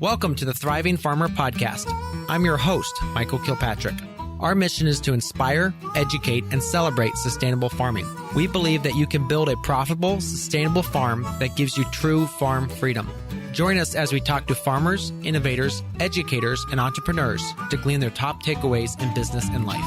Welcome to the Thriving Farmer Podcast. I'm your host, Michael Kilpatrick. Our mission is to inspire, educate, and celebrate sustainable farming. We believe that you can build a profitable, sustainable farm that gives you true farm freedom. Join us as we talk to farmers, innovators, educators, and entrepreneurs to glean their top takeaways in business and life.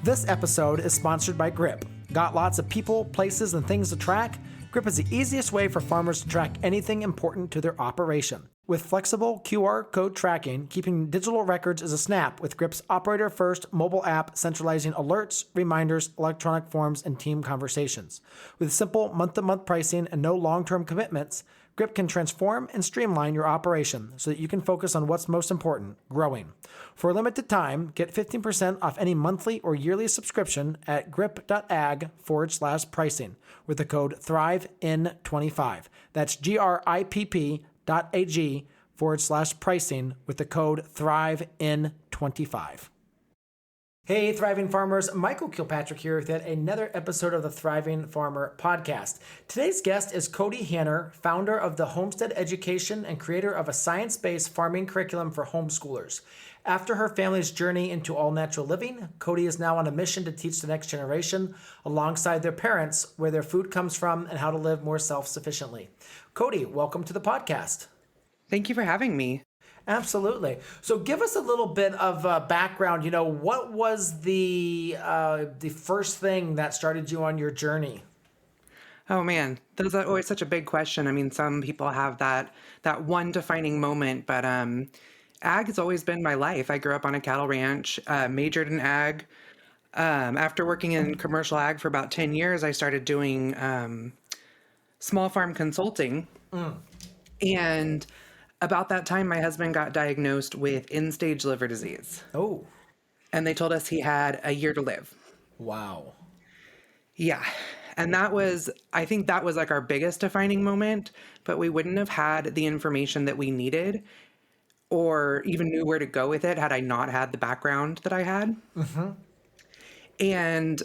This episode is sponsored by Grip. Got lots of people, places, and things to track? Grip is the easiest way for farmers to track anything important to their operation. With flexible QR code tracking, keeping digital records is a snap with Grip's operator-first mobile app centralizing alerts, reminders, electronic forms, and team conversations. With simple month-to-month pricing and no long-term commitments, Grip can transform and streamline your operation so that you can focus on what's most important, growing. For a limited time, get 15% off any monthly or yearly subscription at grip.ag/pricing with the code THRIVEIN25. That's GRIP.ag/pricing with the code THRIVEIN25. Hey, Thriving Farmers, Michael Kilpatrick here with yet another episode of the Thriving Farmer Podcast. Today's guest is Kody Hanner, founder of the Homestead Education and creator of a science-based farming curriculum for homeschoolers. After her family's journey into all-natural living, Kody is now on a mission to teach the next generation, alongside their parents, where their food comes from and how to live more self-sufficiently. Kody, welcome to the podcast. Thank you for having me. Absolutely. So give us a little bit of background. What was the first thing that started you on your journey? Oh man, that's always such a big question. I mean, some people have that one defining moment, but ag has always been my life. I grew up on a cattle ranch, majored in ag. After working in commercial ag for about 10 years, I started doing small farm consulting. And about that time, my husband got diagnosed with end-stage liver disease. Oh. And they told us he had a year to live. Wow. Yeah. And I think that was like our biggest defining moment, but we wouldn't have had the information that we needed or even knew where to go with it had I not had the background that I had. Mm-hmm. And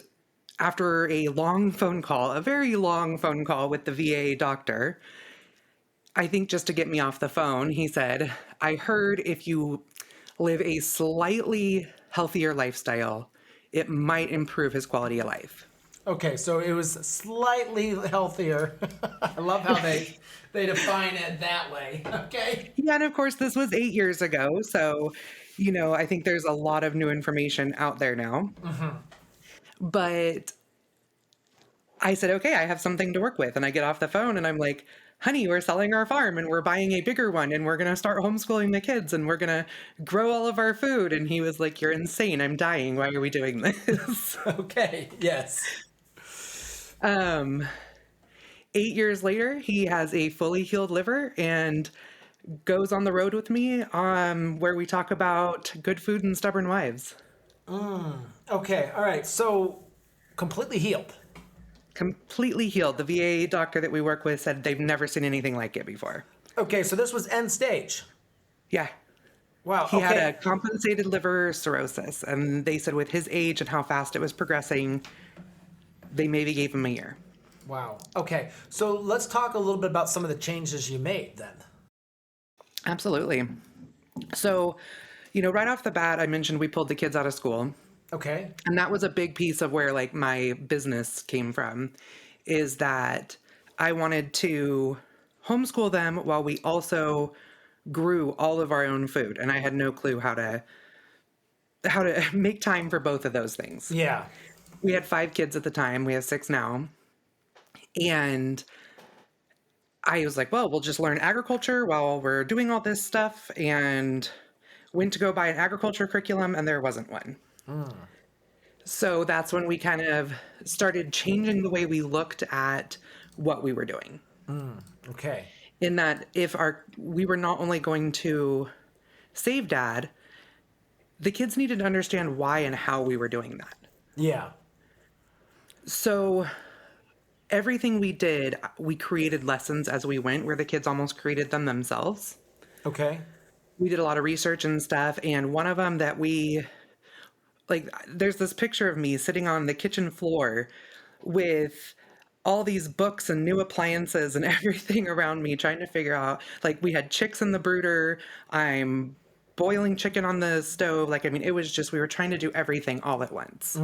after a very long phone call with the VA doctor, I think just to get me off the phone, he said, I heard if you live a slightly healthier lifestyle, it might improve his quality of life. Okay, so it was slightly healthier. I love how they define it that way. Okay. Yeah, and of course, this was 8 years ago. So, I think there's a lot of new information out there now. Mm-hmm. But I said, okay, I have something to work with. And I get off the phone and I'm like, honey, we're selling our farm and we're buying a bigger one and we're going to start homeschooling the kids and we're going to grow all of our food. And he was like, you're insane. I'm dying. Why are we doing this? Okay. Yes. 8 years later, he has a fully healed liver and goes on the road with me where we talk about good food and stubborn wives. Okay. All right. So completely healed. Completely healed. The VA doctor that we work with said they've never seen anything like it before. Okay, so this was end stage. Yeah. Wow. He had a compensated liver cirrhosis, and they said with his age and how fast it was progressing, they maybe gave him a year. Wow. Okay, so let's talk a little bit about some of the changes you made then. Absolutely. So, right off the bat, I mentioned we pulled the kids out of school. Okay. And that was a big piece of where my business came from, is that I wanted to homeschool them while we also grew all of our own food. And I had no clue how to make time for both of those things. Yeah. We had 5 kids at the time. We have 6 now. And I was like, well, we'll just learn agriculture while we're doing all this stuff, and went to go buy an agriculture curriculum and there wasn't one. So that's when we kind of started changing the way we looked at what we were doing. Okay. In that we were not only going to save Dad, the kids needed to understand why and how we were doing that. Yeah. So everything we did, we created lessons as we went where the kids almost created them themselves. Okay. We did a lot of research and stuff. And one of them that there's this picture of me sitting on the kitchen floor with all these books and new appliances and everything around me, trying to figure out, like, we had chicks in the brooder. I'm boiling chicken on the stove. Like, I mean, it was just, we were trying to do everything all at once.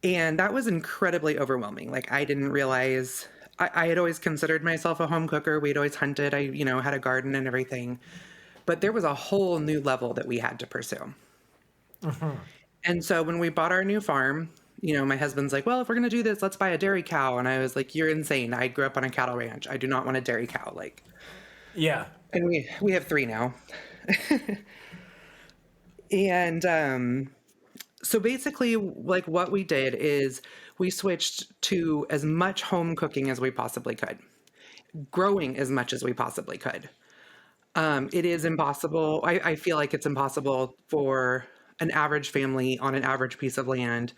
And that was incredibly overwhelming. Like, I didn't realize, I had always considered myself a home cooker. We'd always hunted. I, had a garden and everything. But there was a whole new level that we had to pursue. And so when we bought our new farm, my husband's like, well, if we're going to do this, let's buy a dairy cow. And I was like, you're insane. I grew up on a cattle ranch. I do not want a dairy cow. Like, yeah. And we have 3 now. And so basically, like, what we did is we switched to as much home cooking as we possibly could, growing as much as we possibly could. It is impossible. I feel like it's impossible for an average family on an average piece of land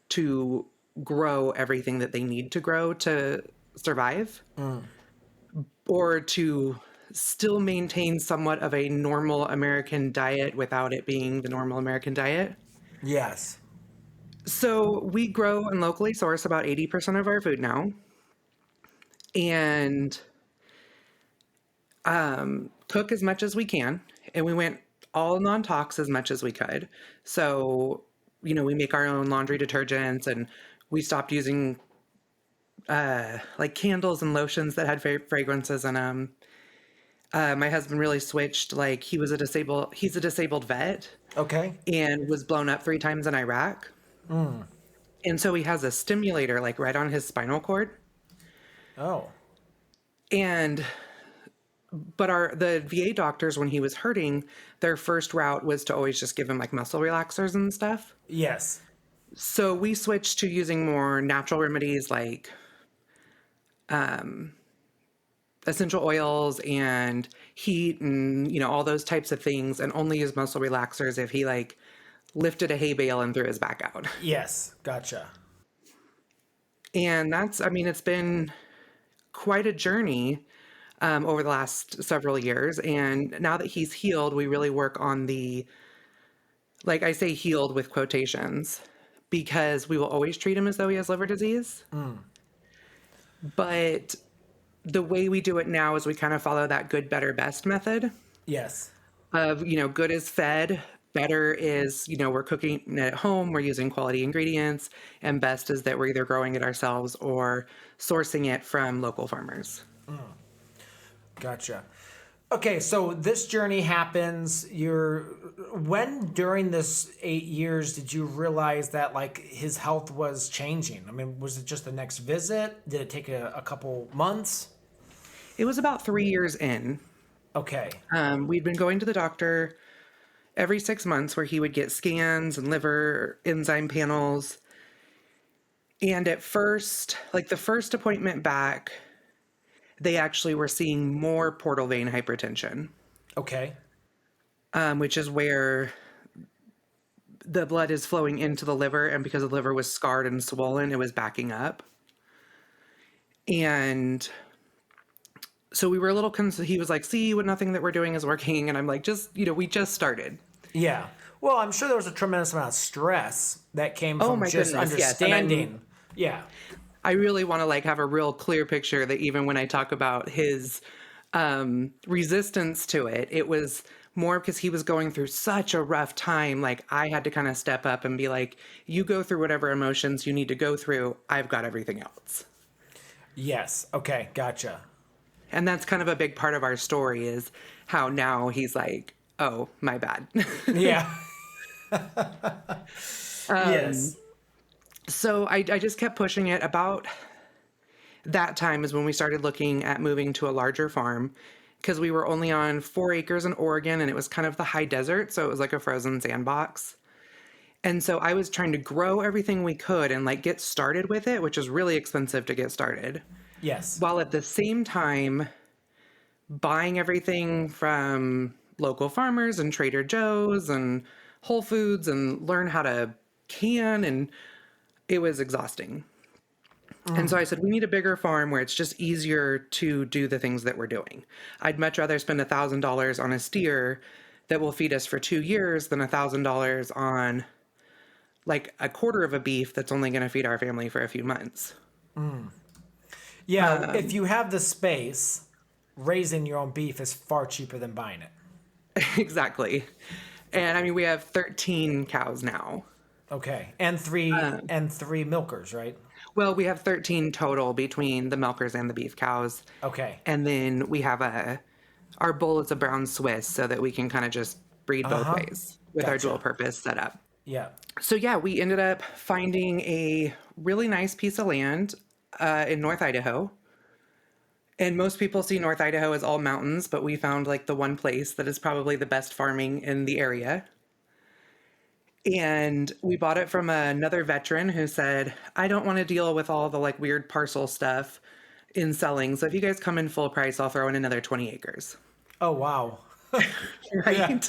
to grow everything that they need to grow to survive, or to still maintain somewhat of a normal American diet without it being the normal American diet. Yes. So we grow and locally source about 80% of our food now, and cook as much as we can. And we went all non-tox as much as we could. So, we make our own laundry detergents, and we stopped using like candles and lotions that had fragrances in them. My husband really switched. Like, he's a disabled vet. Okay. And was blown up 3 times in Iraq. And so he has a stimulator, like, right on his spinal cord. Oh. But the VA doctors, when he was hurting, their first route was to always just give him, like, muscle relaxers and stuff. Yes. So we switched to using more natural remedies, like essential oils and heat and, all those types of things, and only use muscle relaxers if he, like, lifted a hay bale and threw his back out. Yes. Gotcha. And it's been quite a journey over the last several years. And now that he's healed, we really work on like, I say healed with quotations, because we will always treat him as though he has liver disease. But the way we do it now is we kind of follow that good, better, best method. Yes. Of, good is fed, better is, we're cooking at home, we're using quality ingredients, and best is that we're either growing it ourselves or sourcing it from local farmers. Gotcha. Okay, so this journey happens. When during this 8 years did you realize that, like, his health was changing? I mean, was it just the next visit? Did it take a couple months? It was about 3 years in. Okay. We'd been going to the doctor every 6 months, where he would get scans and liver enzyme panels. And at first, like, the first appointment back, they actually were seeing more portal vein hypertension. Okay. Which is where the blood is flowing into the liver, and because the liver was scarred and swollen, it was backing up. And so we were a little concerned. He was like, see, nothing that we're doing is working. And I'm like, we just started. Yeah. Well, I'm sure there was a tremendous amount of stress that came from just understanding. Yes. Yeah. I really want to, like, have a real clear picture that even when I talk about his resistance to it, it was more because he was going through such a rough time. Like, I had to kind of step up and be like, you go through whatever emotions you need to go through. I've got everything else. Yes. Okay. Gotcha. And that's kind of a big part of our story, is how now he's like, oh, my bad. Yeah. Yes. So I just kept pushing it. About that time is when we started looking at moving to a larger farm, because we were only on 4 acres in Oregon, and it was kind of the high desert. So it was like a frozen sandbox. And so I was trying to grow everything we could and, like, get started with it, which is really expensive to get started. Yes. While at the same time buying everything from local farmers and Trader Joe's and Whole Foods, and learn how to can, and it was exhausting. And so I said, we need a bigger farm where it's just easier to do the things that we're doing. I'd much rather spend $1,000 on a steer that will feed us for 2 years than $1,000 on, like, a quarter of a beef that's only going to feed our family for a few months. Yeah, if you have the space, raising your own beef is far cheaper than buying it. Exactly. And I mean, we have 13 cows now. Okay, and three milkers, right? Well, we have 13 total between the milkers and the beef cows. Okay. And then we have our bull is a brown Swiss, so that we can kind of just breed both ways with our dual purpose setup. Yeah. So yeah, we ended up finding a really nice piece of land in North Idaho. And most people see North Idaho as all mountains, but we found like the one place that is probably the best farming in the area. And we bought it from another veteran who said, I don't want to deal with all the like weird parcel stuff in selling. So if you guys come in full price, I'll throw in another 20 acres. Oh, wow. Right? Yeah.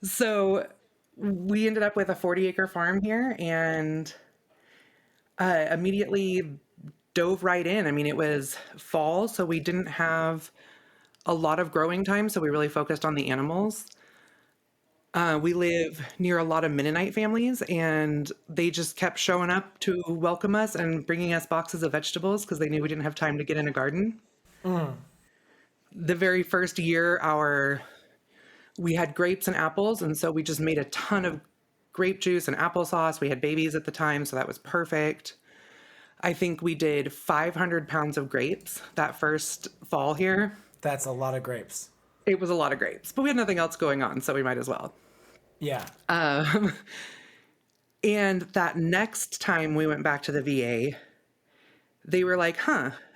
So we ended up with a 40-acre farm here and immediately dove right in. I mean, it was fall, so we didn't have a lot of growing time, so we really focused on the animals. We live near a lot of Mennonite families, and they just kept showing up to welcome us and bringing us boxes of vegetables because they knew we didn't have time to get in a garden. The very first year, we had grapes and apples, and so we just made a ton of grape juice and applesauce. We had babies at the time, so that was perfect. I think we did 500 pounds of grapes that first fall here. That's a lot of grapes. It was a lot of grapes, but we had nothing else going on, so we might as well. Yeah. And that next time we went back to the VA, they were like,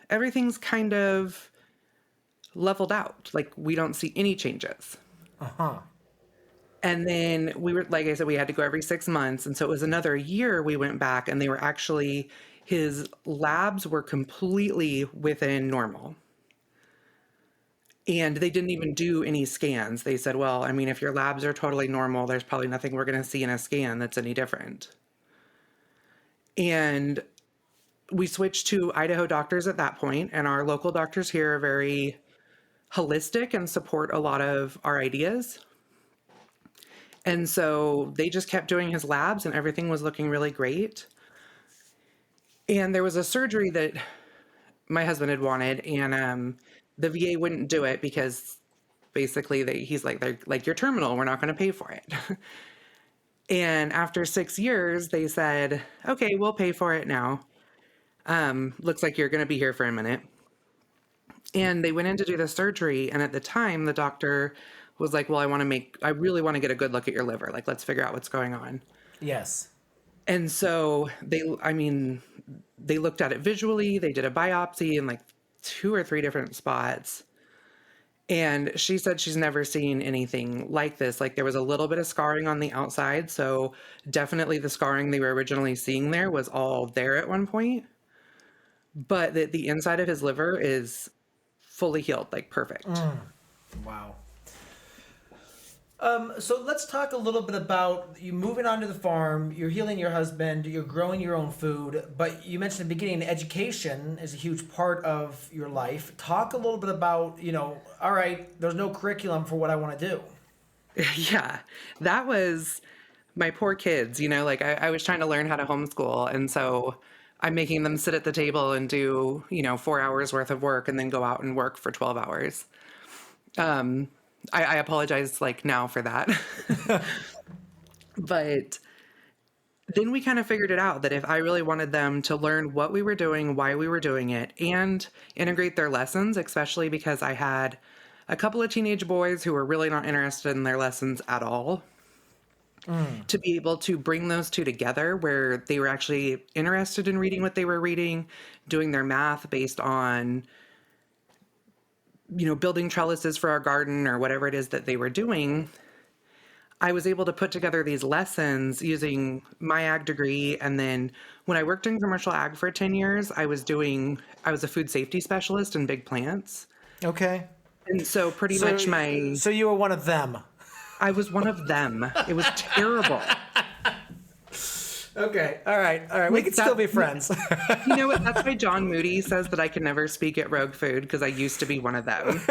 everything's kind of leveled out. Like, we don't see any changes. And then we were, like I said, we had to go every 6 months. And so it was another year we went back, and they were actually, his labs were completely within normal. And they didn't even do any scans. They said, well, I mean, if your labs are totally normal, there's probably nothing we're going to see in a scan that's any different. And we switched to Idaho doctors at that point, and our local doctors here are very holistic and support a lot of our ideas. And so they just kept doing his labs, and everything was looking really great. And there was a surgery that my husband had wanted, and the VA wouldn't do it because basically he's like, they're like, you're terminal, we're not going to pay for it. And after 6 years, they said, okay, we'll pay for it now. Looks like you're going to be here for a minute. And they went in to do the surgery. And at the time, the doctor was like, well, I really want to get a good look at your liver. Like, let's figure out what's going on. Yes. And so they looked at it visually. They did a biopsy in like 2 or 3 different spots. And she said she's never seen anything like this. Like, there was a little bit of scarring on the outside. So definitely the scarring they were originally seeing there was all there at one point. But the inside of his liver is fully healed, like perfect. Wow. So let's talk a little bit about you moving onto the farm, you're healing your husband, you're growing your own food, but you mentioned in the beginning, education is a huge part of your life. Talk a little bit about, all right, there's no curriculum for what I want to do. Yeah, that was my poor kids, like I was trying to learn how to homeschool. And so I'm making them sit at the table and do, 4 hours worth of work and then go out and work for 12 hours. I apologize now for that. But then we kind of figured it out that if I really wanted them to learn what we were doing, why we were doing it, and integrate their lessons, especially because I had a couple of teenage boys who were really not interested in their lessons at all, to be able to bring those two together where they were actually interested in reading what they were reading, doing their math based on building trellises for our garden or whatever it is that they were doing, I was able to put together these lessons using my ag degree. And then when I worked in commercial ag for 10 years, I was a food safety specialist in big plants. Okay. And so So you were one of them. I was one of them. It was terrible. Okay. All right. We can still be friends. You know what? That's why John Moody says that I can never speak at Rogue Food, because I used to be one of them.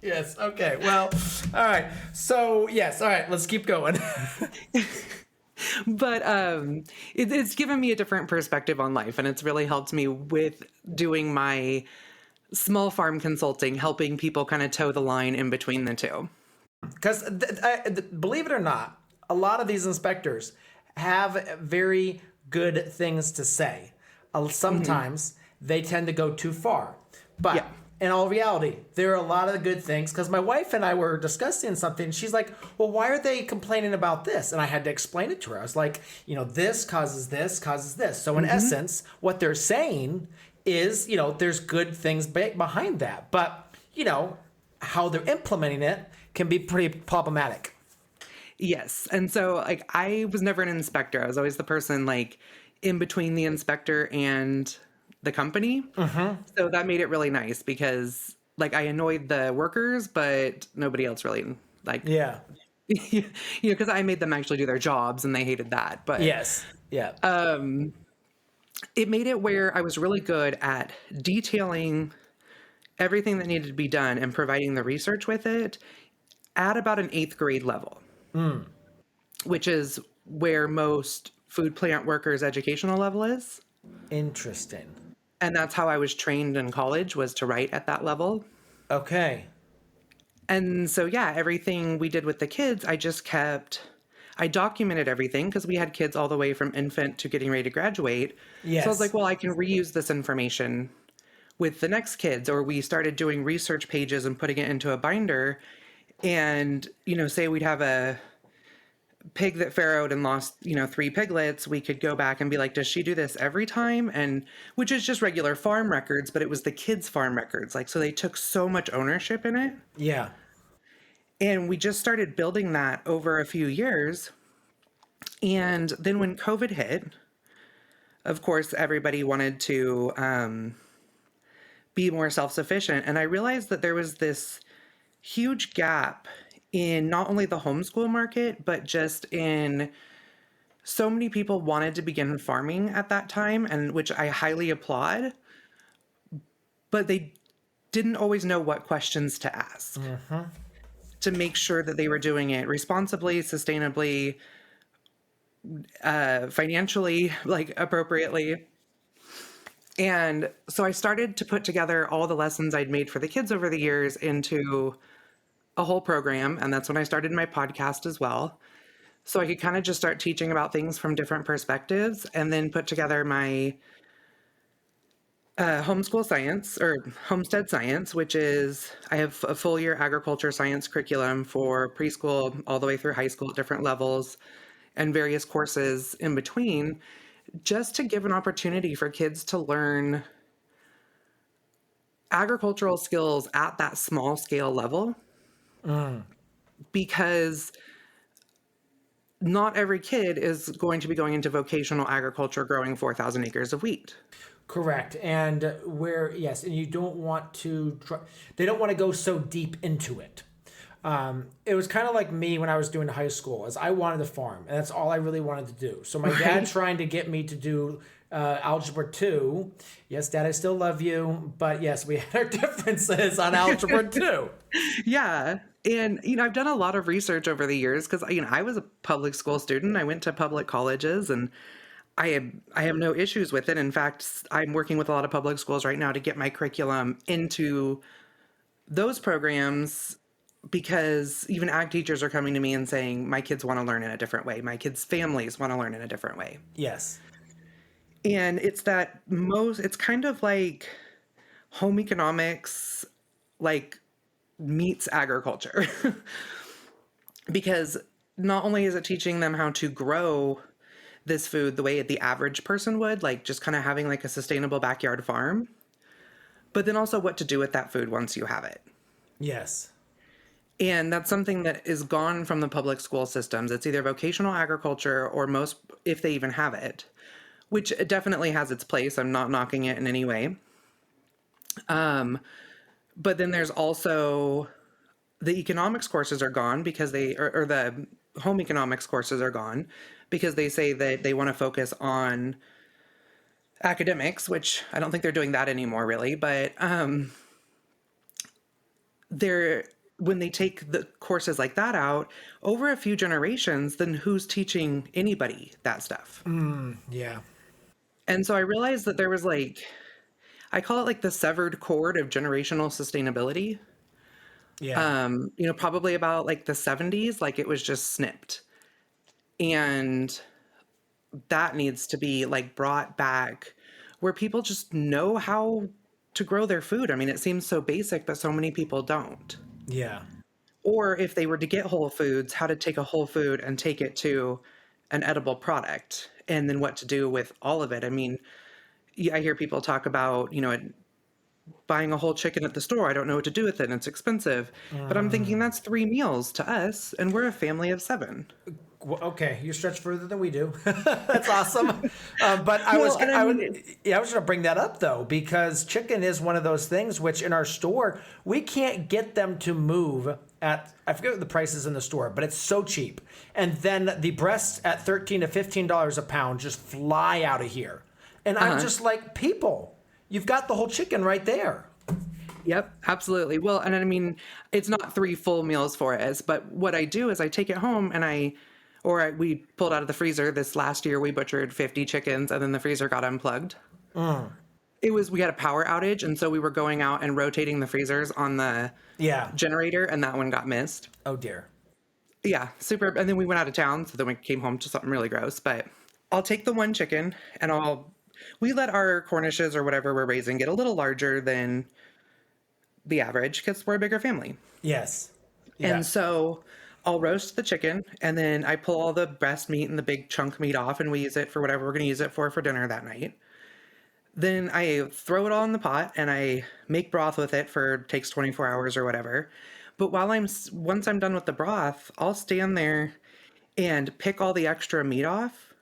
Yes. Okay. Well, all right. So, yes. All right. Let's keep going. But it's given me a different perspective on life, and it's really helped me with doing my small farm consulting, helping people kind of toe the line in between the two. Because believe it or not, a lot of these inspectors have very good things to say. Sometimes they tend to go too far. But in all reality, there are a lot of good things. Because my wife and I were discussing something. And she's like, well, why are they complaining about this? And I had to explain it to her. I was like, this causes this, causes this. So in essence, what they're saying is, there's good things behind that. But, how they're implementing it can be pretty problematic. Yes. And so I was never an inspector. I was always the person in between the inspector and the company. So that made it really nice because I annoyed the workers, but nobody else really Yeah. because I made them actually do their jobs and they hated that. But Yes. Yeah. It made it where I was really good at detailing everything that needed to be done and providing the research with it at about an 8th grade level, which is where most food plant workers' educational level is. Interesting. And that's how I was trained in college, was to write at that level. Okay. And so, everything we did with the kids, I documented everything because we had kids all the way from infant to getting ready to graduate. Yes. So I was like, well, I can reuse this information with the next kids. Or we started doing research pages and putting it into a binder. And, say we'd have a pig that farrowed and lost, 3 piglets, we could go back and be like, does she do this every time? And which is just regular farm records, but it was the kids' farm records. So they took so much ownership in it. Yeah. And we just started building that over a few years. And then when COVID hit, of course, everybody wanted to be more self-sufficient. And I realized that there was this huge gap in not only the homeschool market, but just in so many people wanted to begin farming at that time, and which I highly applaud, but they didn't always know what questions to ask to make sure that they were doing it responsibly, sustainably, financially, appropriately. And so I started to put together all the lessons I'd made for the kids over the years into a whole program. And that's when I started my podcast as well. So I could kind of just start teaching about things from different perspectives and then put together my homeschool science or homestead science, which is I have a full year agriculture science curriculum for preschool all the way through high school at different levels and various courses in between, just to give an opportunity for kids to learn agricultural skills at that small scale level. Because not every kid is going to be going into vocational agriculture growing 4,000 acres of wheat. Correct. And and you don't want to they don't want to go so deep into it. It was kind of like me when I was doing high school, as I wanted to farm, and that's all I really wanted to do. So my dad trying to get me to do Algebra 2. Yes, Dad, I still love you, but yes, we had our differences on Algebra 2. Yeah. And, I've done a lot of research over the years because, I was a public school student. I went to public colleges and I have no issues with it. In fact, I'm working with a lot of public schools right now to get my curriculum into those programs because even ag teachers are coming to me and saying, my kids want to learn in a different way. My kids' families want to learn in a different way. Yes. And it's it's kind of like home economics, meets agriculture. Because not only is it teaching them how to grow this food the way the average person would, just kind of having a sustainable backyard farm, but then also what to do with that food once you have it. Yes. And that's something that is gone from the public school systems. It's either vocational agriculture or most, if they even have it, which it definitely has its place. I'm not knocking it in any way. But then there's also the economics courses are gone because or the home economics courses are gone because they say that they want to focus on academics, which I don't think they're doing that anymore really, but when they take the courses like that out over a few generations, then who's teaching anybody that stuff? Yeah. And so I realized that there was like, I call it like the severed cord of generational sustainability. Yeah. Probably about like the 70s, like it was just snipped. And that needs to be like brought back where people just know how to grow their food. I mean, it seems so basic, but so many people don't. Yeah. Or if they were to get whole foods, how to take a whole food and take it to an edible product, and then what to do with all of it. I mean, I hear people talk about, buying a whole chicken at the store. I don't know what to do with it, and it's expensive. But I'm thinking that's 3 meals to us, and we're a family of 7. Well, okay, you stretch further than we do. That's awesome. But I was going to bring that up though, because chicken is one of those things which in our store we can't get them to move at. I forget what the price is in the store, but it's so cheap. And then the breasts at $13 to $15 a pound just fly out of here, and I'm just like, people, you've got the whole chicken right there. Yep, absolutely. Well, and I mean, it's not 3 full meals for us, but what I do is I take it home and we pulled out of the freezer. This last year, we butchered 50 chickens, and then the freezer got unplugged. We had a power outage, and so we were going out and rotating the freezers on the generator, and that one got missed. Oh, dear. Yeah, super. And then we went out of town, so then we came home to something really gross. But I'll take the one chicken, and we let our Cornishes or whatever we're raising get a little larger than the average because we're a bigger family. Yes. Yeah. And so I'll roast the chicken, and then I pull all the breast meat and the big chunk meat off, and we use it for whatever we're going to use it for dinner that night. Then I throw it all in the pot, and I make broth with it takes 24 hours or whatever. But once I'm done with the broth, I'll stand there and pick all the extra meat off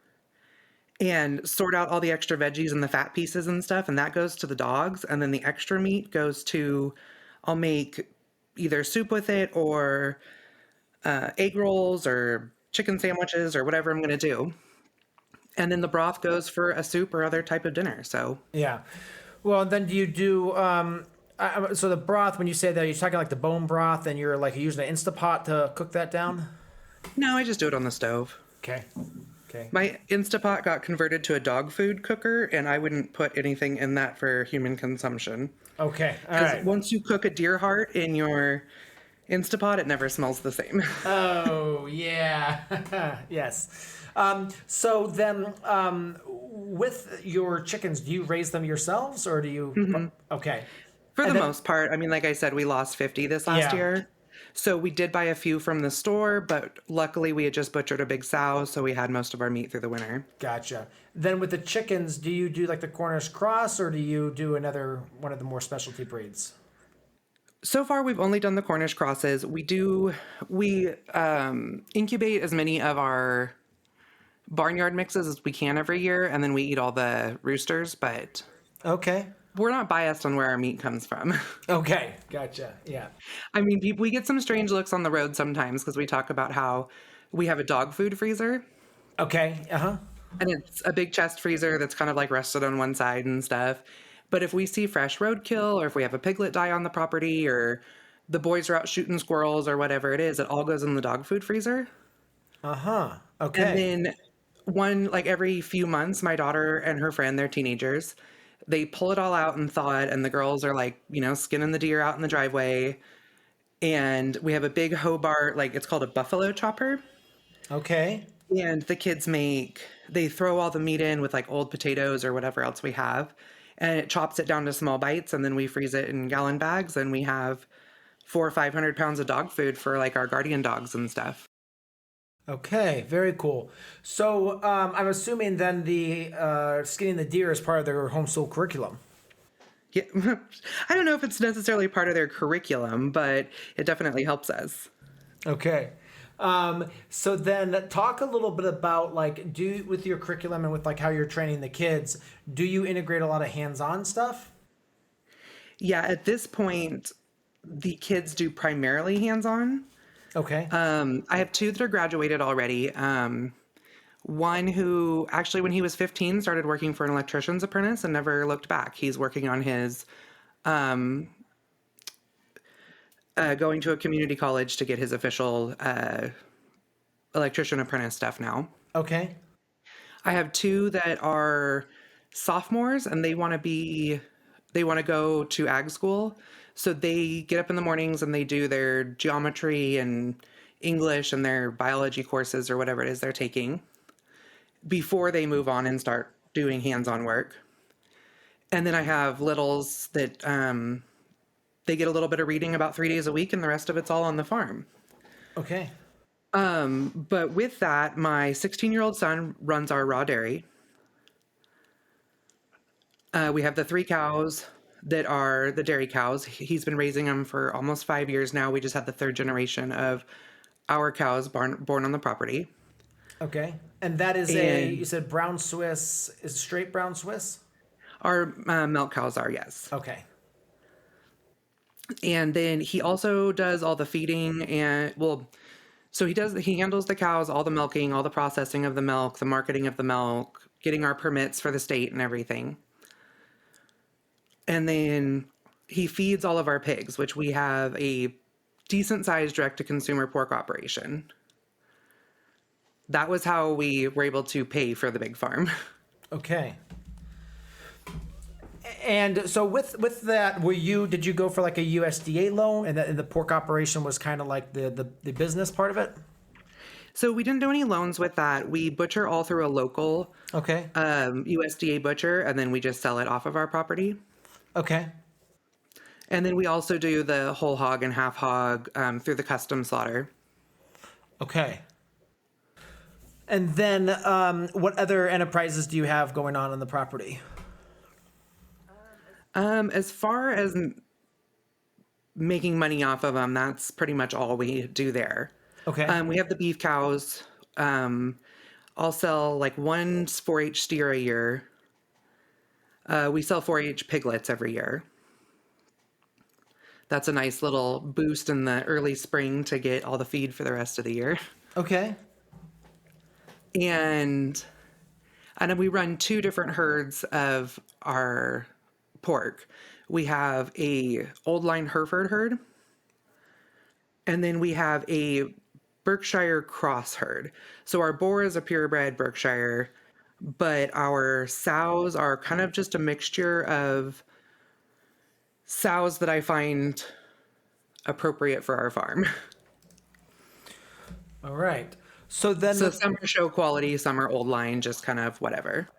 and sort out all the extra veggies and the fat pieces and stuff, and that goes to the dogs. And then the extra meat goes to, I'll make either soup with it or egg rolls or chicken sandwiches or whatever I'm going to do. And then the broth goes for a soup or other type of dinner. So yeah. Well, then do you do, so the broth, when you say that, you're talking like the bone broth and you're like using an Instapot to cook that down? No, I just do it on the stove. Okay. My Instapot got converted to a dog food cooker, and I wouldn't put anything in that for human consumption. Okay. All right. Once you cook a deer heart in your Instapot, it never smells the same. Oh, yeah. Yes. So then, with your chickens, do you raise them yourselves or do you? Mm-hmm. Okay. For the most part. I mean, like I said, we lost 50 this last year. So we did buy a few from the store, but luckily we had just butchered a big sow, so we had most of our meat through the winter. Gotcha. Then with the chickens, do you do like the Cornish cross or do you do one of the more specialty breeds? So far, we've only done the Cornish crosses. We incubate as many of our barnyard mixes as we can every year, and then we eat all the roosters, but okay. We're not biased on where our meat comes from. Okay, gotcha. Yeah. I mean, we get some strange looks on the road sometimes because we talk about how we have a dog food freezer. Okay, uh-huh. And it's a big chest freezer that's kind of like rested on one side and stuff. But if we see fresh roadkill or if we have a piglet die on the property or the boys are out shooting squirrels or whatever it is, it all goes in the dog food freezer. Uh-huh. Okay. And then every few months, my daughter and her friend, they're teenagers, they pull it all out and thaw it, and the girls are skinning the deer out in the driveway. And we have a big Hobart, it's called a buffalo chopper. Okay. And the kids they throw all the meat in with old potatoes or whatever else we have. And it chops it down to small bites, and then we freeze it in gallon bags, and we have 400 or 500 pounds of dog food for our guardian dogs and stuff. Okay, very cool. So I'm assuming then the skinning the deer is part of their homeschool curriculum. Yeah, I don't know if it's necessarily part of their curriculum, but it definitely helps us. Okay. So then talk a little bit about with your curriculum and with how you're training the kids, do you integrate a lot of hands-on stuff? Yeah, at this point, the kids do primarily hands-on. Okay. I have 2 that are graduated already. One who actually, when he was 15, started working for an electrician's apprentice and never looked back. He's working on his going to a community college to get his official electrician apprentice stuff now. Okay. I have two that are sophomores and they want to go to ag school. So they get up in the mornings and they do their geometry and English and their biology courses or whatever it is they're taking before they move on and start doing hands-on work. And then I have littles that they get a little bit of reading about 3 days a week and the rest of it's all on the farm. Okay. But with that, my 16-year-old son runs our raw dairy. We have the 3 cows that are the dairy cows. He's been raising them for almost 5 years now. We just had the 3rd generation of our cows born on the property. Okay. And that is you said brown Swiss, is straight brown Swiss? Our milk cows are, yes. Okay. And then he also does all the feeding so he handles the cows, all the milking, all the processing of the milk, the marketing of the milk, getting our permits for the state and everything. And then he feeds all of our pigs, which we have a decent sized direct-to-consumer pork operation. That was how we were able to pay for the big farm. Okay. And so with that, did you go for like a USDA loan, and the pork operation was kind of like the business part of it? So we didn't do any loans with that. We butcher all through a local USDA butcher, and then we just sell it off of our property. Okay. And then we also do the whole hog and half hog through the custom slaughter. Okay. And then what other enterprises do you have going on the property? As far as making money off of them, that's pretty much all we do there. Okay. We have the beef cows. I'll sell like 1 4-H steer a year. We sell 4-H piglets every year. That's a nice little boost in the early spring to get all the feed for the rest of the year. Okay. And then we run 2 different herds of our pork. We have a old line Hereford herd, and then we have a Berkshire cross herd. So our boar is a purebred Berkshire, but our sows are kind of just a mixture of sows that I find appropriate for our farm. All right. So then Some are show quality, some are old line, just kind of whatever.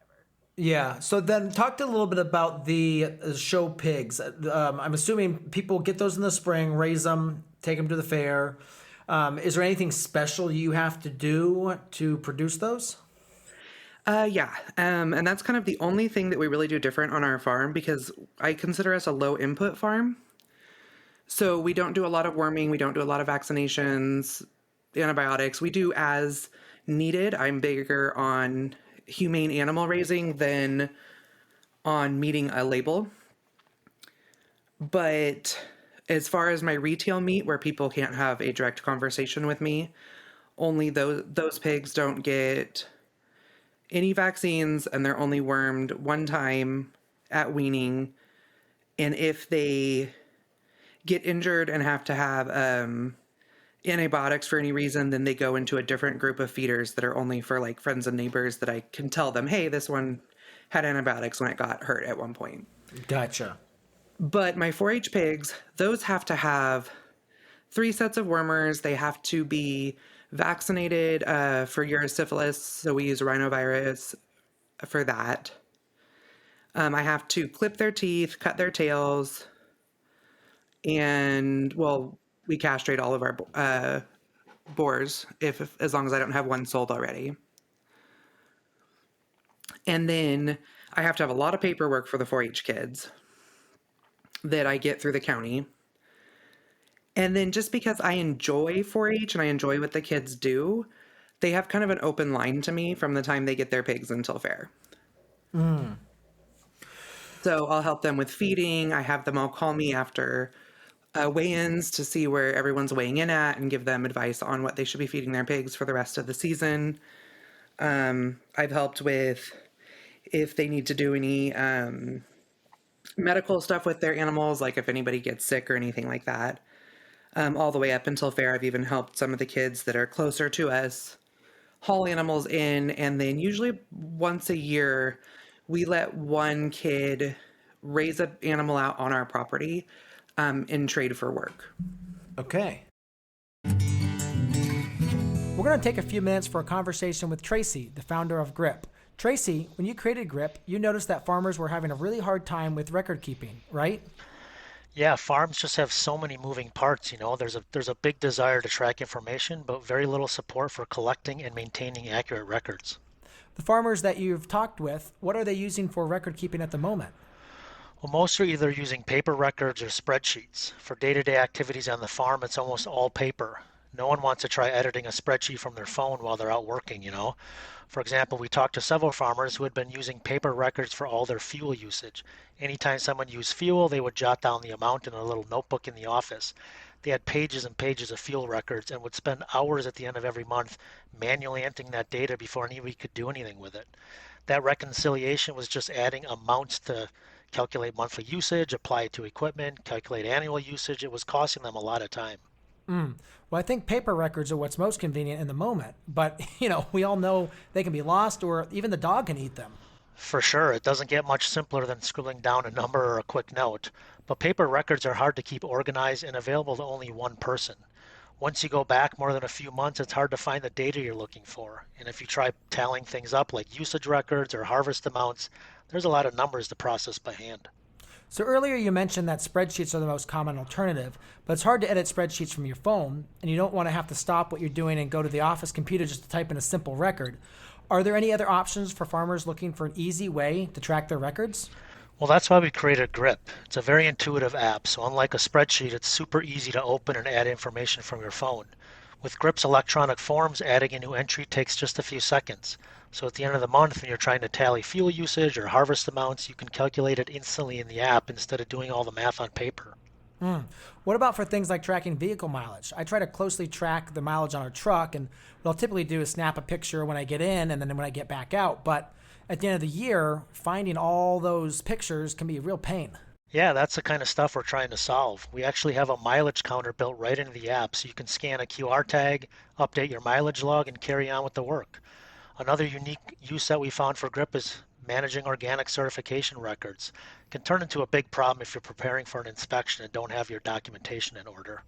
Yeah. So then talk a little bit about the show pigs. I'm assuming people get those in the spring, raise them, take them to the fair. Is there anything special you have to do to produce those? Yeah. And that's kind of the only thing that we really do different on our farm, because I consider us a low input farm. So we don't do a lot of worming. We don't do a lot of vaccinations, antibiotics. We do as needed. I'm bigger on humane animal raising than on meeting a label. But as far as my retail meat, where people can't have a direct conversation with me, only those pigs don't get any vaccines, and they're only wormed 1 time at weaning. And if they get injured and have to have antibiotics for any reason, then they go into a different group of feeders that are only for like friends and neighbors that I can tell them, hey, this one had antibiotics when it got hurt at one point. Gotcha. But my 4-H pigs, those have to have 3 sets of wormers. They have to be vaccinated for urosyphilis, so we use rhinovirus for that. I have to clip their teeth, cut their tails, and, well, we castrate all of our boars as long as I don't have one sold already. And then I have to have a lot of paperwork for the 4-H kids that I get through the county. And then just because I enjoy 4-H and I enjoy what the kids do, they have kind of an open line to me from the time they get their pigs until fair. So I'll help them with feeding. I have them all call me after weigh-ins to see where everyone's weighing in at and give them advice on what they should be feeding their pigs for the rest of the season. I've helped with if they need to do any medical stuff with their animals, like if anybody gets sick or anything like that. all the way up until fair. I've even helped some of the kids that are closer to us haul animals in. And then usually once a year, we let one kid raise an animal out on our property in trade for work. Okay. We're going to take a few minutes for a conversation with Tracy, the founder of GRIP. Tracy, when you created GRIP, you noticed that farmers were having a really hard time with record keeping, right? Yeah, farms just have so many moving parts, There's a big desire to track information, but very little support for collecting and maintaining accurate records. The farmers that you've talked with, what are they using for record keeping at the moment? Well, most are either using paper records or spreadsheets. For day-to-day activities on the farm, it's almost all paper. No one wants to try editing a spreadsheet from their phone while they're out working, For example, we talked to several farmers who had been using paper records for all their fuel usage. Anytime someone used fuel, they would jot down the amount in a little notebook in the office. They had pages and pages of fuel records and would spend hours at the end of every month manually entering that data before anybody could do anything with it. That reconciliation was just adding amounts to calculate monthly usage, apply it to equipment, calculate annual usage. It was costing them a lot of time. Well, I think paper records are what's most convenient in the moment, but we all know they can be lost, or even the dog can eat them. For sure, it doesn't get much simpler than scribbling down a number or a quick note, but paper records are hard to keep organized and available to only one person. Once you go back more than a few months, it's hard to find the data you're looking for. And if you try tallying things up like usage records or harvest amounts, there's a lot of numbers to process by hand. So earlier you mentioned that spreadsheets are the most common alternative, but it's hard to edit spreadsheets from your phone, and you don't want to have to stop what you're doing and go to the office computer just to type in a simple record. Are there any other options for farmers looking for an easy way to track their records? Well, that's why we created GRIP. It's a very intuitive app, so unlike a spreadsheet, it's super easy to open and add information from your phone. With GRIP's electronic forms, adding a new entry takes just a few seconds. So at the end of the month, when you're trying to tally fuel usage or harvest amounts, you can calculate it instantly in the app instead of doing all the math on paper. What about for things like tracking vehicle mileage? I try to closely track the mileage on our truck, and what I'll typically do is snap a picture when I get in and then when I get back out. But at the end of the year, finding all those pictures can be a real pain. Yeah, that's the kind of stuff we're trying to solve. We actually have a mileage counter built right into the app, so you can scan a QR tag, update your mileage log, and carry on with the work. Another unique use that we found for GRIP is managing organic certification records. It can turn into a big problem if you're preparing for an inspection and don't have your documentation in order.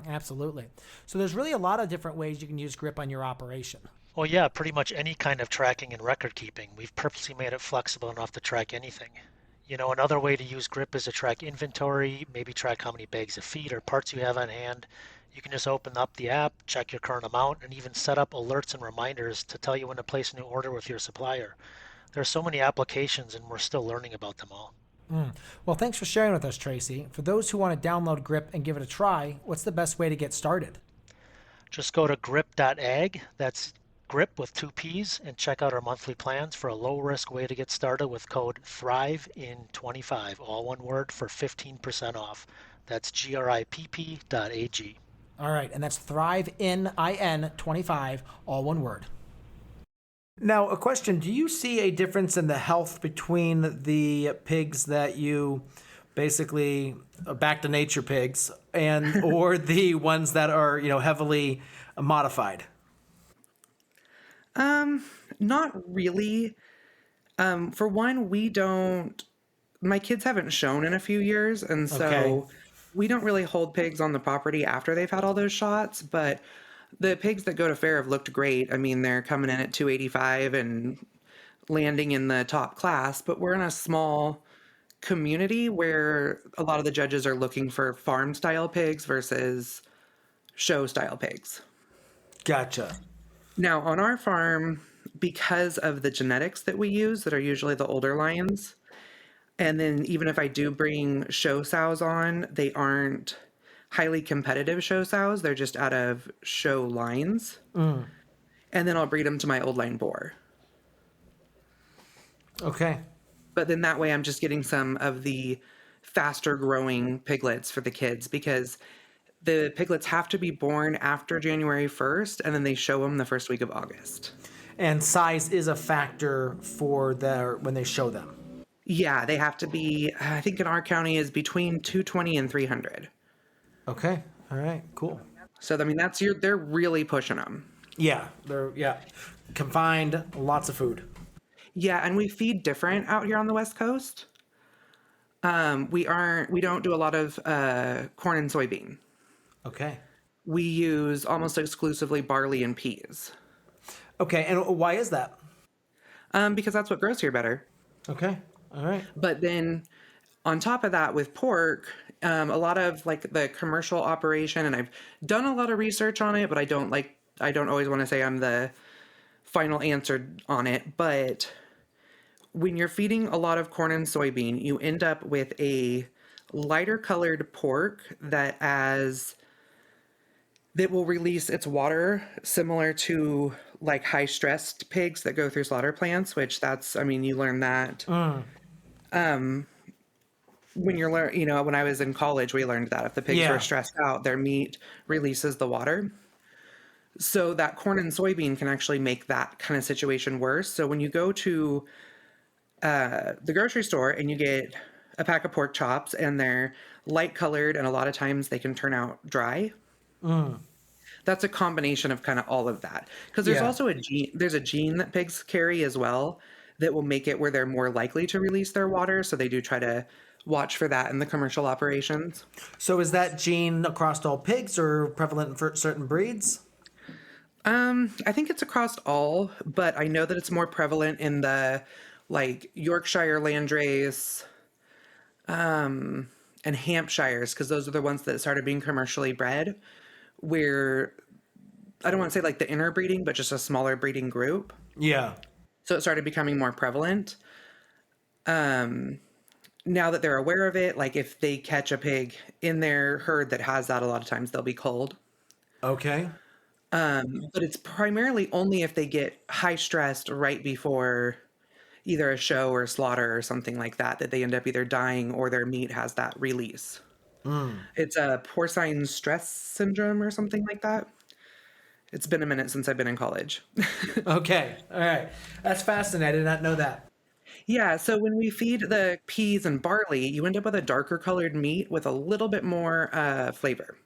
Absolutely. So there's really a lot of different ways you can use GRIP on your operation. Well, yeah, pretty much any kind of tracking and record keeping. We've purposely made it flexible enough to track anything. Another way to use GRIP is to track inventory, maybe track how many bags of feed or parts you have on hand. You can just open up the app, check your current amount, and even set up alerts and reminders to tell you when to place a new order with your supplier. There are so many applications, and we're still learning about them all. Well, thanks for sharing with us, Tracy. For those who want to download GRIP and give it a try, what's the best way to get started? Just go to grip.ag, that's GRIP with 2 P's, and check out our monthly plans for a low-risk way to get started with code THRIVEIN25, all one word, for 15% off. That's GRIPP.ag. All right, and that's THRIVEIN25, all one word. Now, a question. Do you see a difference in the health between the pigs that you basically back to nature pigs and or the ones that are, heavily modified? Not really. For one, my kids haven't shown in a few years, and so we don't really hold pigs on the property after they've had all those shots, but the pigs that go to fair have looked great. I mean, they're coming in at 285 and landing in the top class, but we're in a small community where a lot of the judges are looking for farm style pigs versus show style pigs. Gotcha. Now, on our farm, because of the genetics that we use that are usually the older lions, and then even if I do bring show sows on, they aren't highly competitive show sows. They're just out of show lines. And then I'll breed them to my old line boar. Okay. But then that way I'm just getting some of the faster growing piglets for the kids, because the piglets have to be born after January 1st, and then they show them the first week of August. And size is a factor for when they show them. Yeah, they have to be, I think in our county is between 220 and 300. Okay. All right, cool. So, I mean, they're really pushing them. Yeah, they're confined, lots of food. Yeah, and we feed different out here on the West Coast. We don't do a lot of corn and soybean. Okay. We use almost exclusively barley and peas. Okay, and why is that? Because that's what grows here better. Okay, all right. But then on top of that, with pork, a lot of like the commercial operation, and I've done a lot of research on it, but I don't always want to say I'm the final answer on it. But when you're feeding a lot of corn and soybean, you end up with a lighter colored pork that will release its water similar to like high stressed pigs that go through slaughter plants, which you learn that. When when I was in college, we learned that if the pigs were stressed out, their meat releases the water. So that corn and soybean can actually make that kind of situation worse. So when you go to the grocery store and you get a pack of pork chops and they're light colored and a lot of times they can turn out dry. That's a combination of kind of all of that. Because there's also there's a gene that pigs carry as well that will make it where they're more likely to release their water. So they do try to watch for that in the commercial operations. So is that gene across all pigs or prevalent for certain breeds? I think it's across all, but I know that it's more prevalent in the like Yorkshire Landrace and Hampshires, because those are the ones that started being commercially bred, where I don't want to say like the interbreeding, but just a smaller breeding group. Yeah. So it started becoming more prevalent. Now that they're aware of it, like if they catch a pig in their herd that has that, a lot of times they'll be culled. Okay. But it's primarily only if they get high stressed right before either a show or a slaughter or something like that, that they end up either dying or their meat has that release. It's a porcine stress syndrome or something like that. It's been a minute since I've been in college. Okay. All right. That's fascinating. I did not know that. Yeah, so when we feed the peas and barley, you end up with a darker colored meat with a little bit more flavor.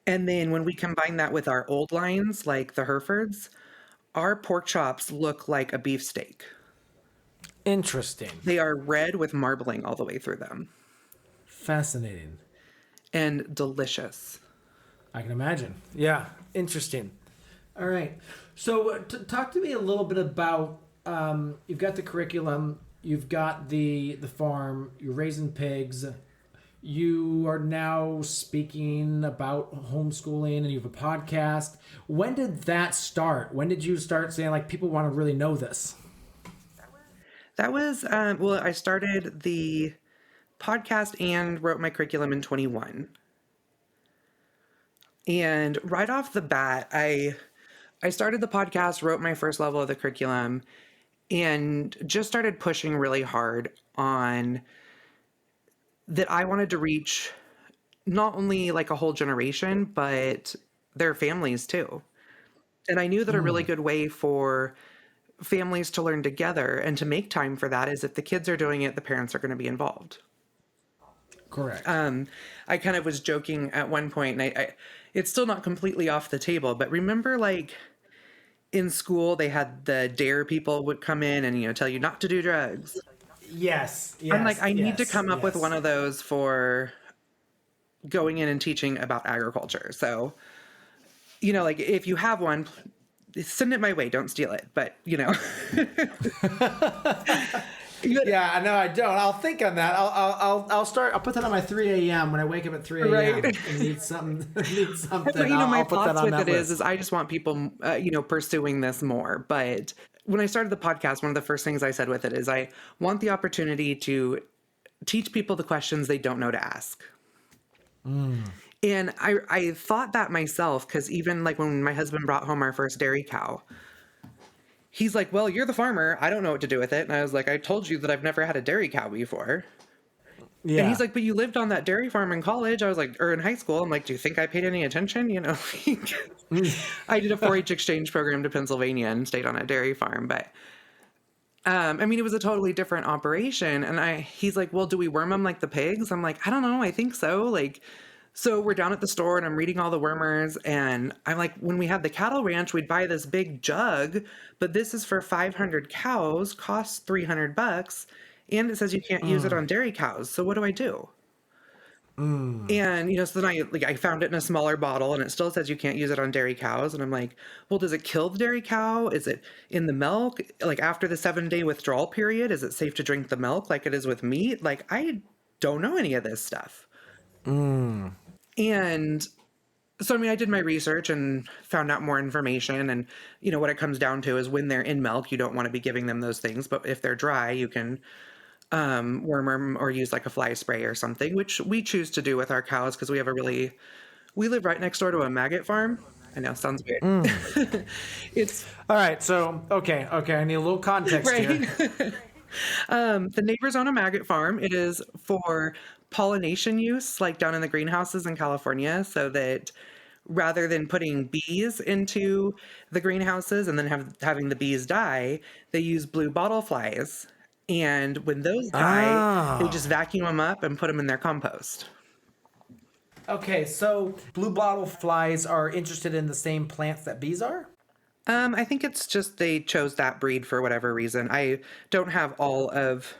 And then when we combine that with our old lines, like the Herefords, our pork chops look like a beefsteak. Interesting. They are red with marbling all the way through them. Fascinating. And delicious. I can imagine. Yeah. Interesting. All right. So talk to me a little bit about, you've got the curriculum, you've got the farm, you're raising pigs, you are now speaking about homeschooling and you have a podcast. When did that start? When did you start saying like people want to really know this? That was, I started the podcast and wrote my curriculum in 21. And right off the bat, I started the podcast, wrote my first level of the curriculum, and just started pushing really hard on that I wanted to reach not only like a whole generation, but their families too. And I knew that a really good way for families to learn together and to make time for that is if the kids are doing it, the parents are going to be involved. Correct. I kind of was joking at one point, and I it's still not completely off the table, but remember like in school they had the DARE people would come in and, tell you not to do drugs. Yes. I'm like, I need to come up with one of those for going in and teaching about agriculture. So, like if you have one, send it my way. Don't steal it. But, Yeah, no, I don't. I'll think on that. I'll start. I'll put that on my 3 a.m. when I wake up at 3 a.m. Right. and need something. But, I'll my put that thoughts on with that it list. is I just want people, pursuing this more. But when I started the podcast, one of the first things I said with it is I want the opportunity to teach people the questions they don't know to ask. And I thought that myself, because even like when my husband brought home our first dairy cow, he's like, well, you're the farmer. I don't know what to do with it. And I was like, I told you that I've never had a dairy cow before. Yeah. And he's like, but you lived on that dairy farm in college. I was like, or in high school. I'm like, do you think I paid any attention? I did a 4-H exchange program to Pennsylvania and stayed on a dairy farm. But, it was a totally different operation. And he's like, well, do we worm them like the pigs? I'm like, I don't know. I think so. Like, So we're down at the store and I'm reading all the wormers, and I'm like, when we had the cattle ranch, we'd buy this big jug, but this is for 500 cows, costs $300, and it says you can't use it on dairy cows. So what do I do? And, so then I found it in a smaller bottle, and it still says you can't use it on dairy cows. And I'm like, well, does it kill the dairy cow? Is it in the milk? Like, after the 7-day withdrawal period, is it safe to drink the milk like it is with meat? Like, I don't know any of this stuff. And so, I did my research and found out more information. And, what it comes down to is when they're in milk, you don't want to be giving them those things. But if they're dry, you can worm them or use like a fly spray or something, which we choose to do with our cows because we live right next door to a maggot farm. I know, sounds weird. It's all right. So, okay. I need a little context here. The neighbors own a maggot farm. It is for pollination use, like down in the greenhouses in California, so that rather than putting bees into the greenhouses and then having the bees die, they use blue bottle flies. And when those die, they just vacuum them up and put them in their compost. Okay, so blue bottle flies are interested in the same plants that bees are? I think it's just they chose that breed for whatever reason. I don't have all of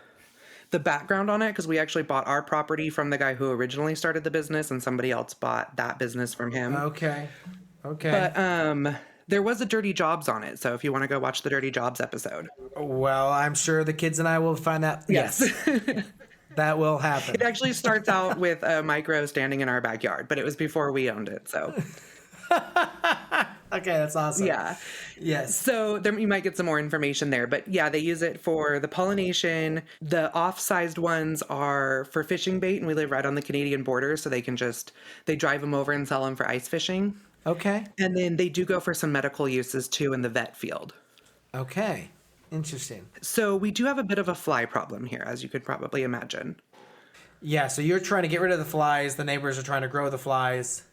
the background on it because we actually bought our property from the guy who originally started the business, and somebody else bought that business from him. Okay. But there was a Dirty Jobs on it, so if you want to go watch the Dirty Jobs episode. Well, I'm sure the kids and I will find that. Yes. That will happen. It actually starts out with a micro standing in our backyard, but it was before we owned it, so. Okay, that's awesome. Yeah. Yes. So you might get some more information there, but yeah, they use it for the pollination. The off-sized ones are for fishing bait, and we live right on the Canadian border, so they drive them over and sell them for ice fishing. Okay. And then they do go for some medical uses too in the vet field. Okay. Interesting. So we do have a bit of a fly problem here, as you could probably imagine. Yeah, so you're trying to get rid of the flies. The neighbors are trying to grow the flies.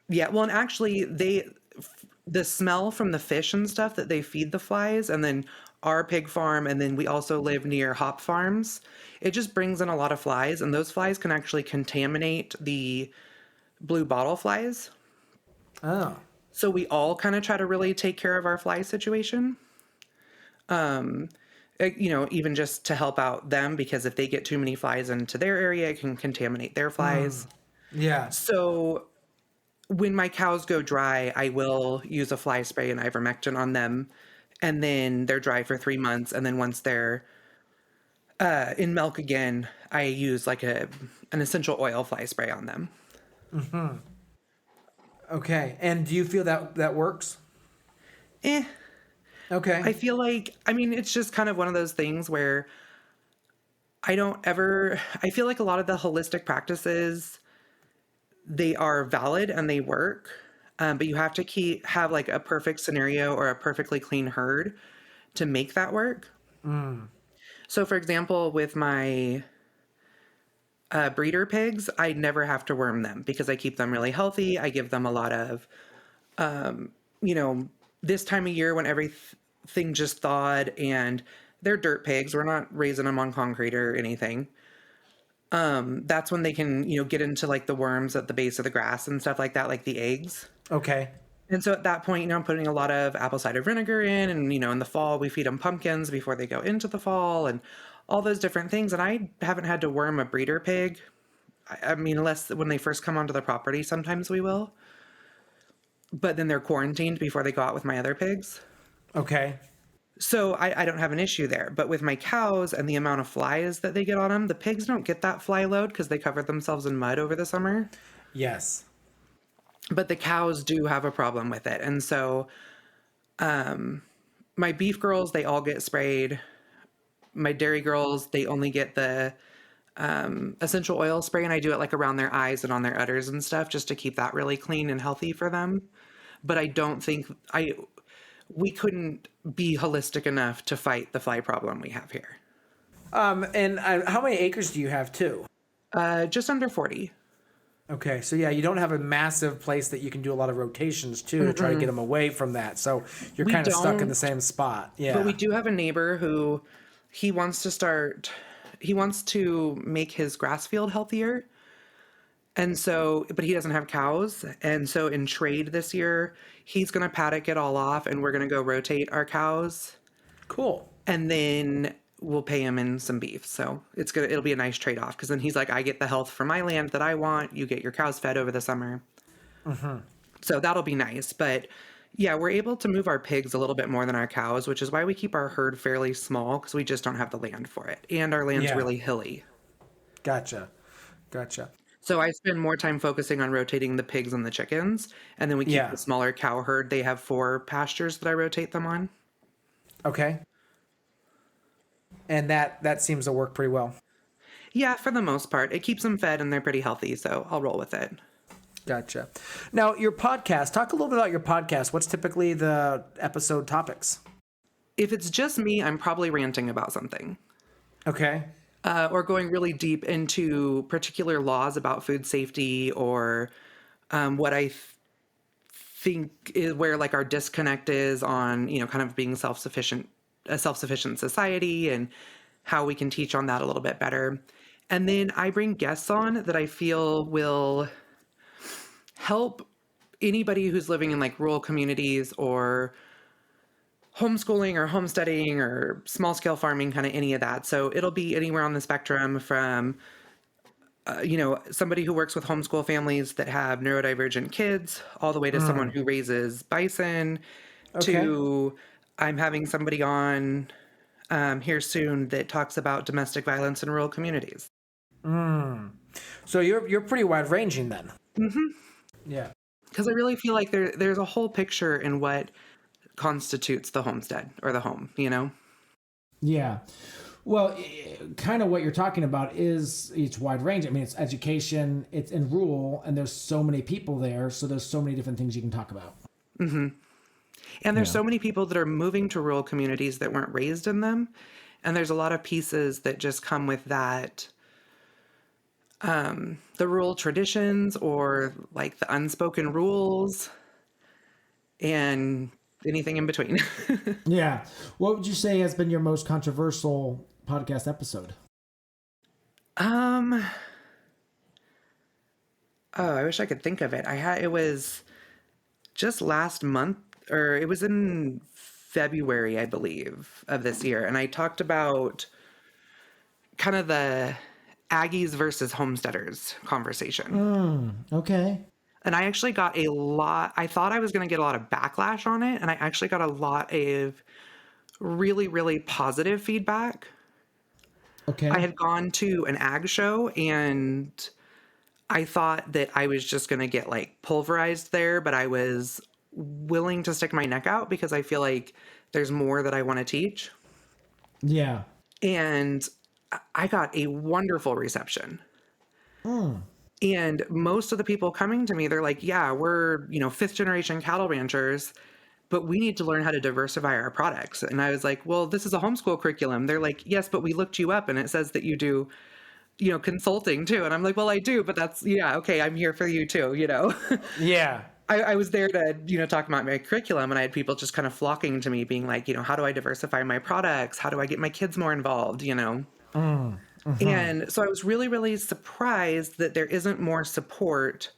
Yeah, well, and actually the smell from the fish and stuff that they feed the flies, and then our pig farm, and then we also live near hop farms, it just brings in a lot of flies, and those flies can actually contaminate the blue bottle flies. Oh. So we all kind of try to really take care of our fly situation. Even just to help out them, because if they get too many flies into their area, it can contaminate their flies. Yeah. So when my cows go dry, I will use a fly spray and ivermectin on them, and then they're dry for 3 months. And then once they're in milk again, I use like an essential oil fly spray on them. Mm-hmm. Okay. And do you feel that works? Okay. I feel like, it's just kind of one of those things where I feel like a lot of the holistic practices, they are valid and they work, but you have to have like a perfect scenario or a perfectly clean herd to make that work. So for example, with my breeder pigs, I never have to worm them because I keep them really healthy. I give them a lot of, this time of year when everything just thawed, and they're dirt pigs. We're not raising them on concrete or anything. That's when they can, get into like the worms at the base of the grass and stuff like that, like the eggs. Okay. And so at that point, I'm putting a lot of apple cider vinegar in, and, in the fall we feed them pumpkins before they go into the fall and all those different things. And I haven't had to worm a breeder pig. Unless when they first come onto the property, sometimes we will. But then they're quarantined before they go out with my other pigs. Okay. So I don't have an issue there. But with my cows and the amount of flies that they get on them, the pigs don't get that fly load because they cover themselves in mud over the summer. Yes. But the cows do have a problem with it. And so my beef girls, they all get sprayed. My dairy girls, they only get the essential oil spray, and I do it like around their eyes and on their udders and stuff just to keep that really clean and healthy for them. But I don't think we couldn't be holistic enough to fight the fly problem we have here. And how many acres do you have too? Just under 40. Okay, so yeah, you don't have a massive place that you can do a lot of rotations too to try to get them away from that. So you're kind of stuck in the same spot. Yeah. But we do have a neighbor who he wants to make his grass field healthier. And so, but he doesn't have cows. And so in trade this year, he's going to paddock it all off and we're going to go rotate our cows. Cool. And then we'll pay him in some beef. So it'll be a nice trade off. Cause then he's like, I get the health for my land that I want. You get your cows fed over the summer. So that'll be nice. But yeah, we're able to move our pigs a little bit more than our cows, which is why we keep our herd fairly small because we just don't have the land for it. And our land's really hilly. Gotcha. So I spend more time focusing on rotating the pigs and the chickens. And then we keep the smaller cow herd. They have 4 pastures that I rotate them on. Okay. And that seems to work pretty well. Yeah, for the most part. It keeps them fed and they're pretty healthy. So I'll roll with it. Gotcha. Now, your podcast, talk a little bit about your podcast. What's typically the episode topics? If it's just me, I'm probably ranting about something. Okay. Or going really deep into particular laws about food safety or what I think is where like our disconnect is on, kind of being a self-sufficient society and how we can teach on that a little bit better. And then I bring guests on that I feel will help anybody who's living in like rural communities or homeschooling or homesteading or small scale farming, kind of any of that. So it'll be anywhere on the spectrum from, somebody who works with homeschool families that have neurodivergent kids all the way to someone who raises bison to I'm having somebody on here soon that talks about domestic violence in rural communities. So you're pretty wide ranging then. Yeah. Because I really feel like there's a whole picture in what constitutes the homestead or the home, Yeah. Well, kind of what you're talking about is it's wide range. I mean, it's education, it's in rural, and there's so many people there. So there's so many different things you can talk about. And there's so many people that are moving to rural communities that weren't raised in them. And there's a lot of pieces that just come with that. The rural traditions or like the unspoken rules and anything in between. Yeah. What would you say has been your most controversial podcast episode? Oh, I wish I could think of it. It was just last month, or it was in February, I believe, of this year. And I talked about kind of the Aggies versus homesteaders conversation. Okay. And I actually got I thought I was going to get a lot of backlash on it. And I actually got a lot of really, really positive feedback. Okay. I had gone to an ag show and I thought that I was just going to get like pulverized there, but I was willing to stick my neck out because I feel like there's more that I want to teach. Yeah. And I got a wonderful reception. And most of the people coming to me, they're like, yeah, we're, 5th generation cattle ranchers, but we need to learn how to diversify our products. And I was like, well, this is a homeschool curriculum. They're like, yes, but we looked you up and it says that you do, consulting too. And I'm like, well, I do, but that's, okay, I'm here for you too, Yeah. I was there to, talk about my curriculum, and I had people just kind of flocking to me being like, how do I diversify my products? How do I get my kids more involved, And so I was really, really surprised that there isn't more support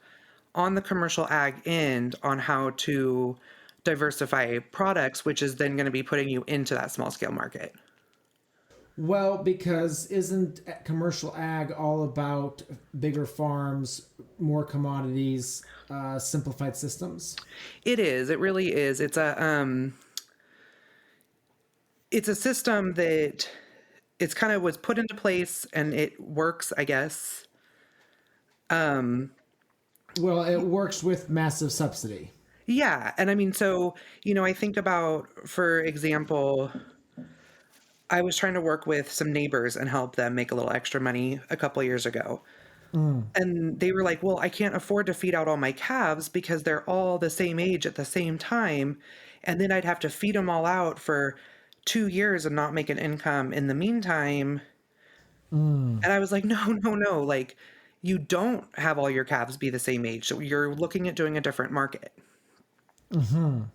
on the commercial ag end on how to diversify products, which is then going to be putting you into that small scale market. Well, because isn't commercial ag all about bigger farms, more commodities, simplified systems? It is. It really is. It's a system that it's kind of was put into place and it works, I guess. Well, it works with massive subsidy. Yeah. And I mean, so, I think about, for example, I was trying to work with some neighbors and help them make a little extra money a couple of years ago. And they were like, well, I can't afford to feed out all my calves because they're all the same age at the same time. And then I'd have to feed them all out for 2 years and not make an income in the meantime. And I was like, no. Like, you don't have all your calves be the same age. So you're looking at doing a different market. And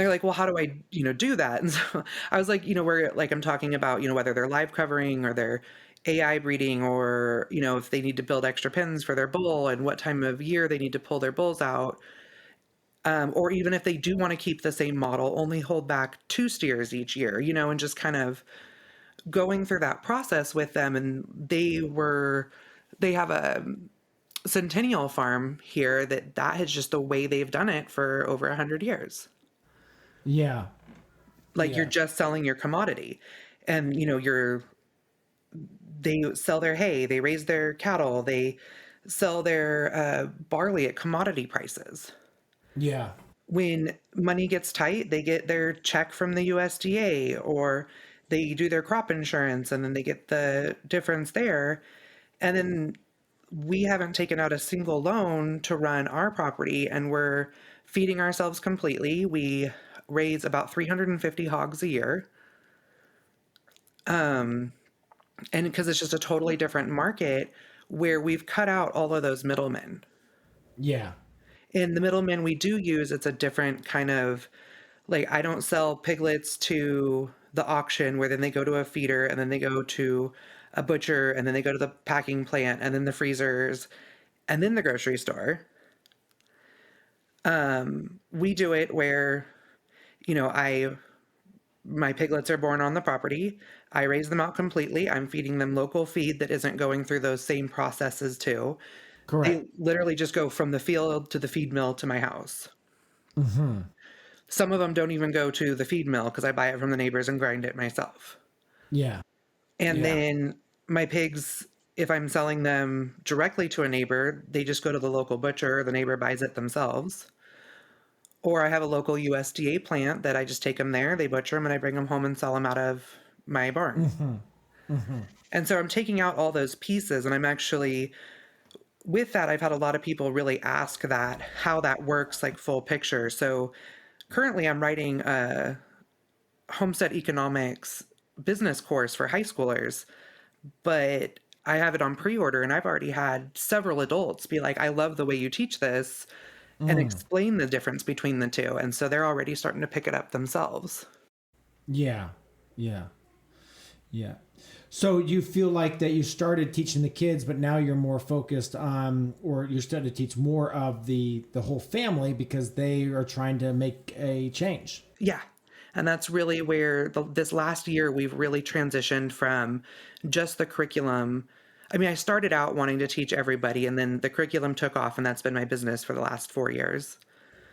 they're like, well, how do I, do that? And so I was like, where like I'm talking about, whether they're live covering or they're AI breeding, or, if they need to build extra pens for their bull and what time of year they need to pull their bulls out. Or even if they do want to keep the same model, only hold back 2 steers each year, and just kind of going through that process with them. And they have a centennial farm here that is just the way they've done it for over 100 years. Yeah. Like you're just selling your commodity, and they sell their hay, they raise their cattle, they sell their barley at commodity prices. Yeah. When money gets tight, they get their check from the USDA, or they do their crop insurance and then they get the difference there. And then we haven't taken out a single loan to run our property, and we're feeding ourselves completely. We raise about 350 hogs a year. And because it's just a totally different market where we've cut out all of those middlemen. Yeah. And the middlemen we do use, it's a different kind of, like, I don't sell piglets to the auction where then they go to a feeder and then they go to a butcher and then they go to the packing plant and then the freezers and then the grocery store. We do it where, my piglets are born on the property. I raise them out completely. I'm feeding them local feed that isn't going through those same processes too. Correct. They literally just go from the field to the feed mill to my house. Mm-hmm. Some of them don't even go to the feed mill because I buy it from the neighbors and grind it myself. Yeah. And then my pigs, if I'm selling them directly to a neighbor, they just go to the local butcher. The neighbor buys it themselves. Or I have a local USDA plant that I just take them there, they butcher them, and I bring them home and sell them out of my barn. Mm-hmm. Mm-hmm. And so I'm taking out all those pieces, and I'm actually, with that, I've had a lot of people really ask how that works, like full picture. So currently I'm writing a homestead economics business course for high schoolers, but I have it on pre-order, and I've already had several adults be like, I love the way you teach this, and explain the difference between the two. And so they're already starting to pick it up themselves. Yeah. Yeah. Yeah. So you feel like that you started teaching the kids, but now you're more focused on, or you're starting to teach more of the whole family because they are trying to make a change. Yeah. And that's really where this last year we've really transitioned from just the curriculum. I mean, I started out wanting to teach everybody, and then the curriculum took off, and that's been my business for the last 4 years.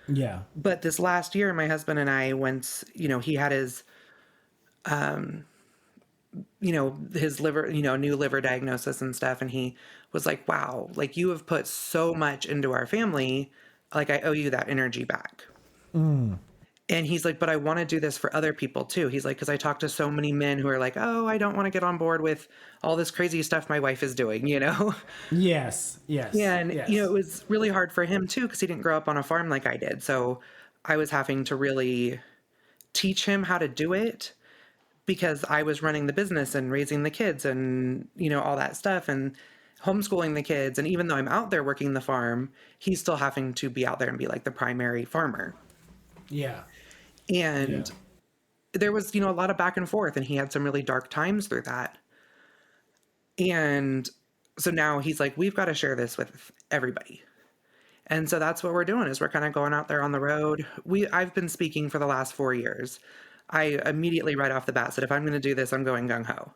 Yeah. But this last year, my husband and I went, he had his, his liver, new liver diagnosis and stuff. And he was like, wow, like you have put so much into our family. Like I owe you that energy back. And he's like, but I want to do this for other people too. He's like, because I talk to so many men who are like, oh, I don't want to get on board with all this crazy stuff my wife is doing, Yes. Yes. And, yes. it was really hard for him too, because he didn't grow up on a farm like I did. So I was having to really teach him how to do it because I was running the business and raising the kids and, all that stuff and homeschooling the kids. And even though I'm out there working the farm, he's still having to be out there and be like the primary farmer. Yeah. And there was, a lot of back and forth, and he had some really dark times through that. And so now he's like, we've got to share this with everybody. And so that's what we're doing is we're kind of going out there on the road. I've been speaking for the last 4 years. I immediately right off the bat said, if I'm going to do this, I'm going gung-ho.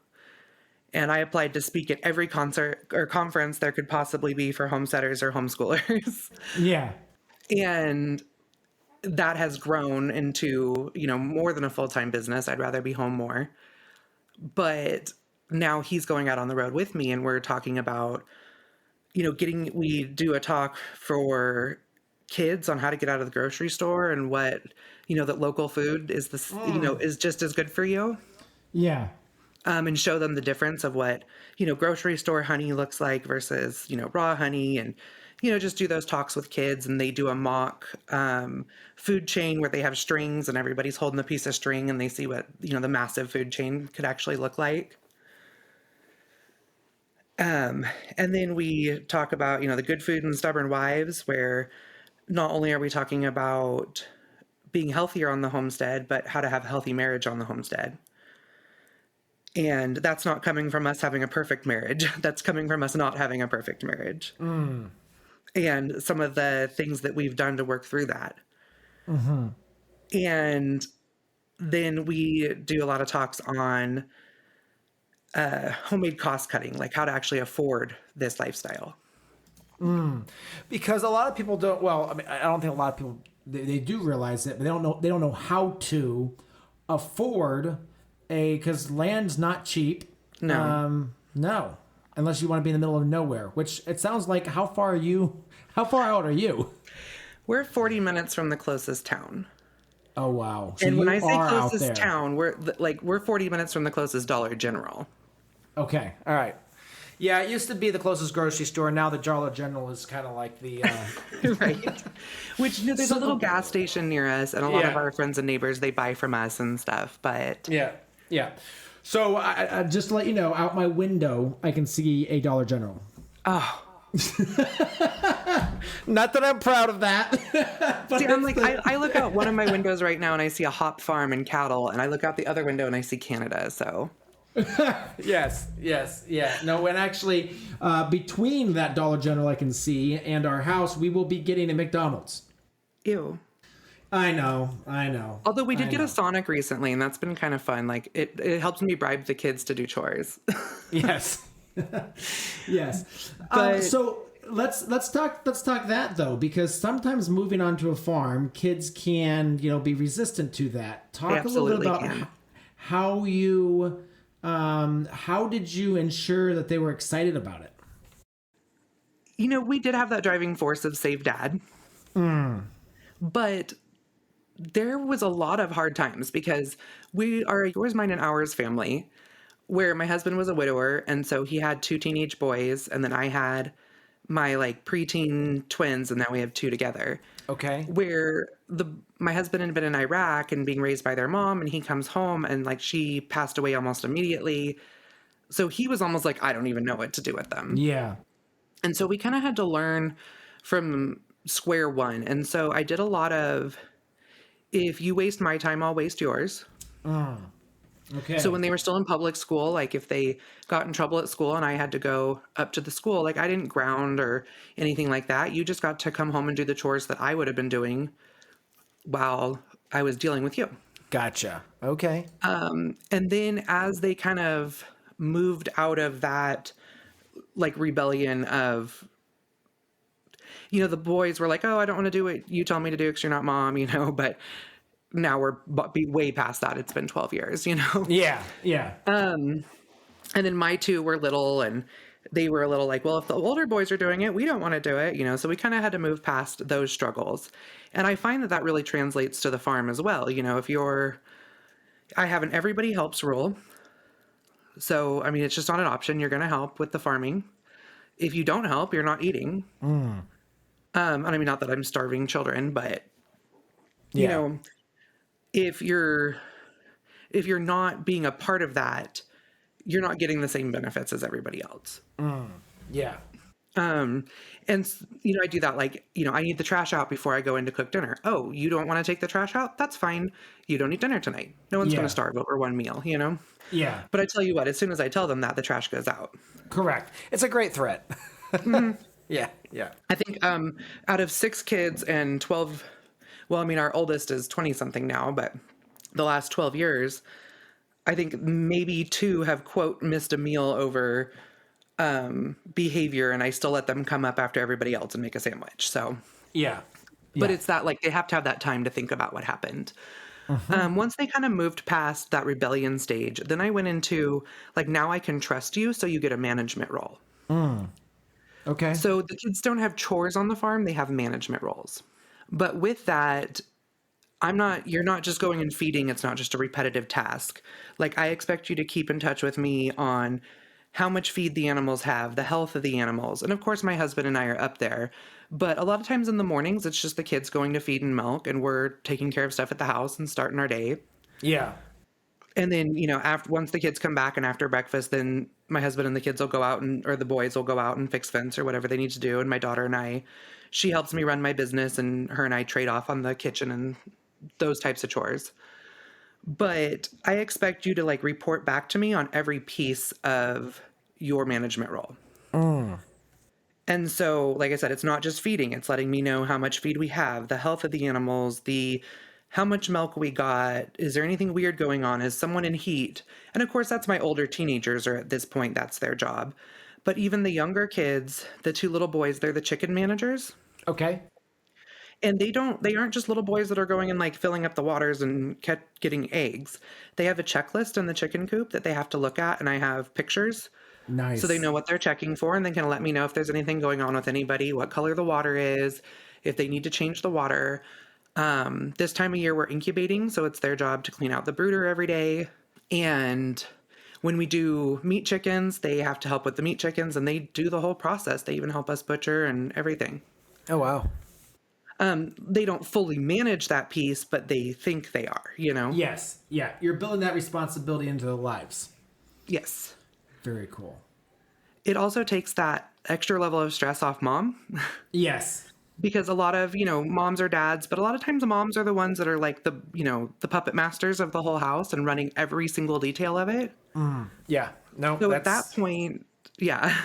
And I applied to speak at every concert or conference there could possibly be for homesteaders or homeschoolers. Yeah. And that has grown into, more than a full-time business. I'd rather be home more. But now he's going out on the road with me, and we're talking about, we do a talk for kids on how to get out of the grocery store and what, that local food is is just as good for you. Yeah. And show them the difference of what, grocery store honey looks like versus, raw honey, and, just do those talks with kids. And they do a mock food chain where they have strings and everybody's holding a piece of string and they see what, the massive food chain could actually look like. And then we talk about, the good food and stubborn wives, where not only are we talking about being healthier on the homestead, but how to have a healthy marriage on the homestead. And that's not coming from us having a perfect marriage. That's coming from us not having a perfect marriage. And some of the things that we've done to work through that. And then we do a lot of talks on homemade cost cutting, like how to actually afford this lifestyle. Because a lot of people don't. Well, I mean, I don't think a lot of people they do realize it, but they don't know. They don't know how to afford because land's not cheap. No. No, unless you want to be in the middle of nowhere. Which it sounds like. How far are you? How far out are you? We're 40 minutes from the closest town. Oh wow! So And when I say are out closest there. town, we're 40 minutes from the closest Dollar General. Okay, all right. Yeah, it used to be the closest grocery store. Now the Dollar General is kind of like the. Right. Which there's a little gas station near us, and a lot of our friends and neighbors, they buy from us and stuff. But Yeah. So I just to let you know, out my window, I can see a Dollar General. oh, Not that I'm proud of that. But see, I'm like I look out one of my windows right now and I see a hop farm and cattle, and I look out the other window and I see Canada. So. Yes. Yeah. No, and actually, between that Dollar General I can see and our house, we will be getting a McDonald's. Ew. I know. Although we did get a Sonic recently, and that's been kind of fun. Like it helps me bribe the kids to do chores. Yes. Yes. But- So let's talk that though, because sometimes moving onto a farm, kids can be resistant to that. Talk a little bit about can. how you how did you ensure that they were excited about it? We did have that driving force of Save Dad. But there was a lot of hard times because we are a yours, mine, and ours family, where my husband was a widower, and so he had 2 teenage boys, and then I had my preteen twins, and now we have 2 together. Okay. Where my husband had been in Iraq and being raised by their mom, and he comes home and she passed away almost immediately. So he was almost like, I don't even know what to do with them. Yeah. And so we kind of had to learn from square one. And so I did a lot of, if you waste my time, I'll waste yours. Okay. So when they were still in public school, if they got in trouble at school and I had to go up to the school, I didn't ground or anything like that. You just got to come home and do the chores that I would have been doing while I was dealing with you. Gotcha. Okay. And then as they kind of moved out of that rebellion of, the boys were like, oh, I don't want to do what you tell me to do because you're not mom, but now we're way past that. It's been 12 years, Yeah. Yeah. And then my 2 were little, and they were a little like, well, if the older boys are doing it, we don't want to do it, So we kind of had to move past those struggles. And I find that really translates to the farm as well. I have an everybody helps rule. So, I mean, it's just not an option. You're going to help with the farming. If you don't help, you're not eating. And I mean, not that I'm starving children, but if you're not being a part of that, you're not getting the same benefits as everybody else. Yeah. And I do that. I need the trash out before I go in to cook dinner. Oh, you don't want to take the trash out? That's fine. You don't eat dinner tonight. No one's going to starve over one meal, Yeah. But I tell you what, as soon as I tell them that, the trash goes out. Correct. It's a great threat. Yeah. I think out of 6 kids and 12, well, I mean, our oldest is 20 something now, but the last 12 years, I think maybe 2 have, quote, missed a meal over behavior, and I still let them come up after everybody else and make a sandwich. So, Yeah. but it's that they have to have that time to think about what happened. Once they kind of moved past that rebellion stage, then I went into now I can trust you, so you get a management role. Okay. So the kids don't have chores on the farm, they have management roles. But with that, you're not just going and feeding, it's not just a repetitive task. I expect you to keep in touch with me on how much feed the animals have, the health of the animals. And of course, my husband and I are up there. But a lot of times in the mornings, it's just the kids going to feed and milk, and we're taking care of stuff at the house and starting our day. Yeah. And then, once the kids come back and after breakfast, then my husband and the kids will go out or the boys will go out and fix fence or whatever they need to do. And my daughter and I, she helps me run my business, and her and I trade off on the kitchen and those types of chores. but I expect you to like report back to me on every piece of your management role. And so, like I said, it's not just feeding. It's letting me know how much feed we have, the health of the animals, how much milk we got. Is there anything weird going on? Is someone in heat? And of course, that's my older teenagers, or at this point, that's their job. But even the younger kids, the two little boys, they're the chicken managers. Okay. And they aren't just little boys that are going and like filling up the waters and getting eggs. They have a checklist in the chicken coop that they have to look at, and I have pictures. Nice. So they know what they're checking for, and they can let me know if there's anything going on with anybody, what color the water is, if they need to change the water. This time of year we're incubating, so it's their job to clean out the brooder every day. And when we do meat chickens, they have to help with the meat chickens, and they do the whole process. They even help us butcher and everything. Oh, wow. They don't fully manage that piece, but they think they are, you know? Yes. Yeah. You're building that responsibility into their lives. Yes. Very cool. It also takes that extra level of stress off mom. Yes. Because a lot of, moms or dads, but a lot of times moms are the ones that are like the puppet masters of the whole house and running every single detail of it. Yeah. No. So at that point, yeah.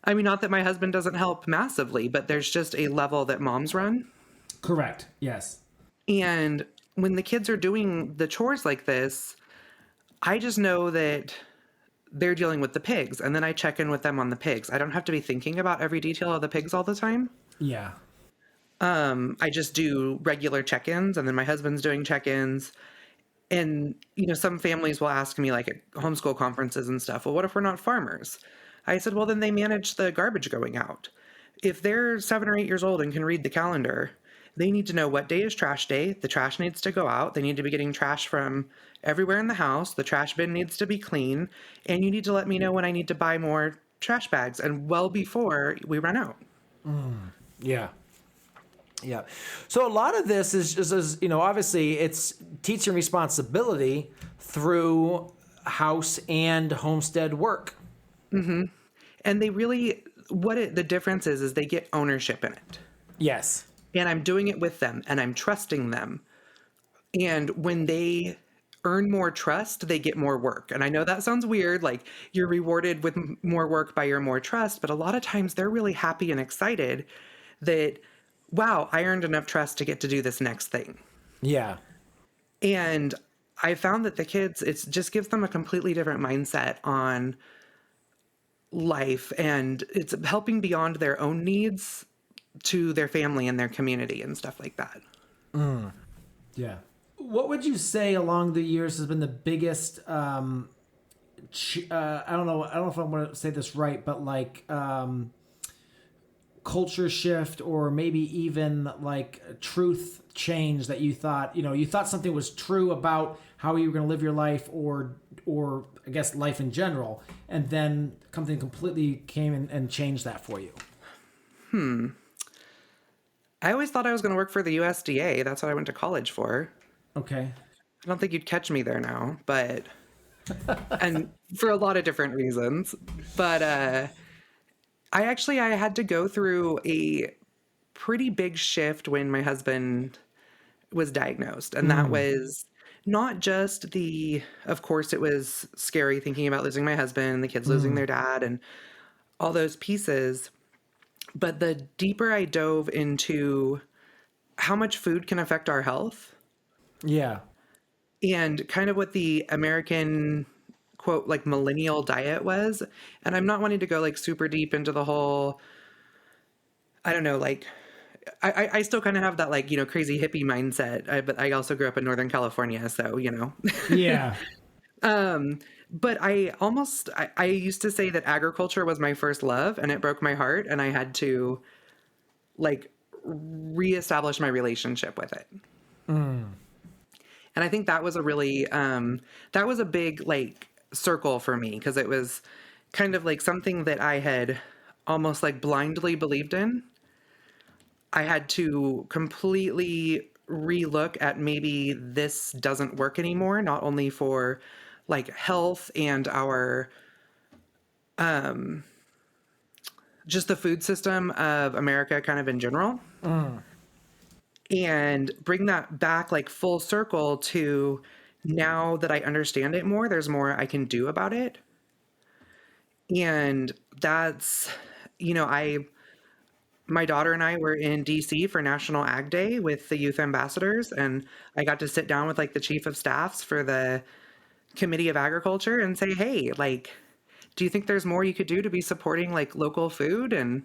I mean, not that my husband doesn't help massively, but there's just a level that moms run. Correct. Yes. And when the kids are doing the chores like this, I just know that they're dealing with the pigs, and then I check in with them on the pigs. I don't have to be thinking about every detail of the pigs all the time. Yeah. I just do regular check-ins, and then my husband's doing check-ins. And, some families will ask me, like at homeschool conferences and stuff, well, what if we're not farmers? I said, well, then they manage the garbage going out. If they're 7 or 8 years old and can read the calendar, they need to know what day is trash day. The trash needs to go out. They need to be getting trash from everywhere in the house. The trash bin needs to be clean. And you need to let me know when I need to buy more trash bags, and well before we run out. Yeah. Yeah. So a lot of this is obviously it's teaching responsibility through house and homestead work. Mm-hmm. And they really, the difference is they get ownership in it. Yes. And I'm doing it with them, and I'm trusting them. And when they earn more trust, they get more work. And I know that sounds weird, like you're rewarded with more work by your more trust, but a lot of times they're really happy and excited that, wow, I earned enough trust to get to do this next thing. Yeah. And I found that the kids, it just gives them a completely different mindset on life, and it's helping beyond their own needs to their family and their community and stuff like that. Yeah. What would you say along the years has been the biggest, I don't know if I want to say this right, but like culture shift, or maybe even like truth change that you thought something was true about how you were going to live your life, or I guess life in general, and then something completely came and changed that for you? I always thought I was going to work for the USDA. That's what I went to college for. Okay. I don't think you'd catch me there now, but and for a lot of different reasons. But I had to go through a pretty big shift when my husband was diagnosed. And that was not just of course, it was scary thinking about losing my husband and the kids losing their dad and all those pieces. But the deeper I dove into how much food can affect our health. Yeah. And kind of what the American, quote, like millennial diet was. And I'm not wanting to go like super deep into the whole, I don't know, like, I still kind of have that like, crazy hippie mindset, but I also grew up in Northern California. So, Yeah. But I used to say that agriculture was my first love, and it broke my heart, and I had to like reestablish my relationship with it. And I think that was a really, that was a big like circle for me, because it was kind of like something that I had almost like blindly believed in. I had to completely relook at maybe this doesn't work anymore, not only for like health and our, just the food system of America kind of in general. And bring that back like full circle to, now that I understand it more, there's more I can do about it. And that's, my daughter and I were in DC for National Ag Day with the youth ambassadors, and I got to sit down with like the chief of staffs for the Committee of Agriculture and say, hey, like, do you think there's more you could do to be supporting like local food? And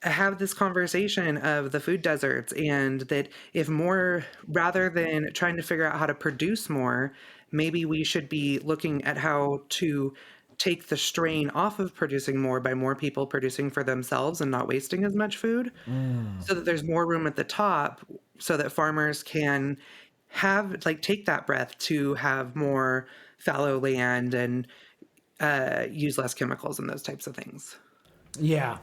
have this conversation of the food deserts, and that if more, rather than trying to figure out how to produce more, maybe we should be looking at how to take the strain off of producing more by more people producing for themselves and not wasting as much food, so that there's more room at the top so that farmers can have, like, take that breath to have more fallow land and use less chemicals and those types of things. Yeah.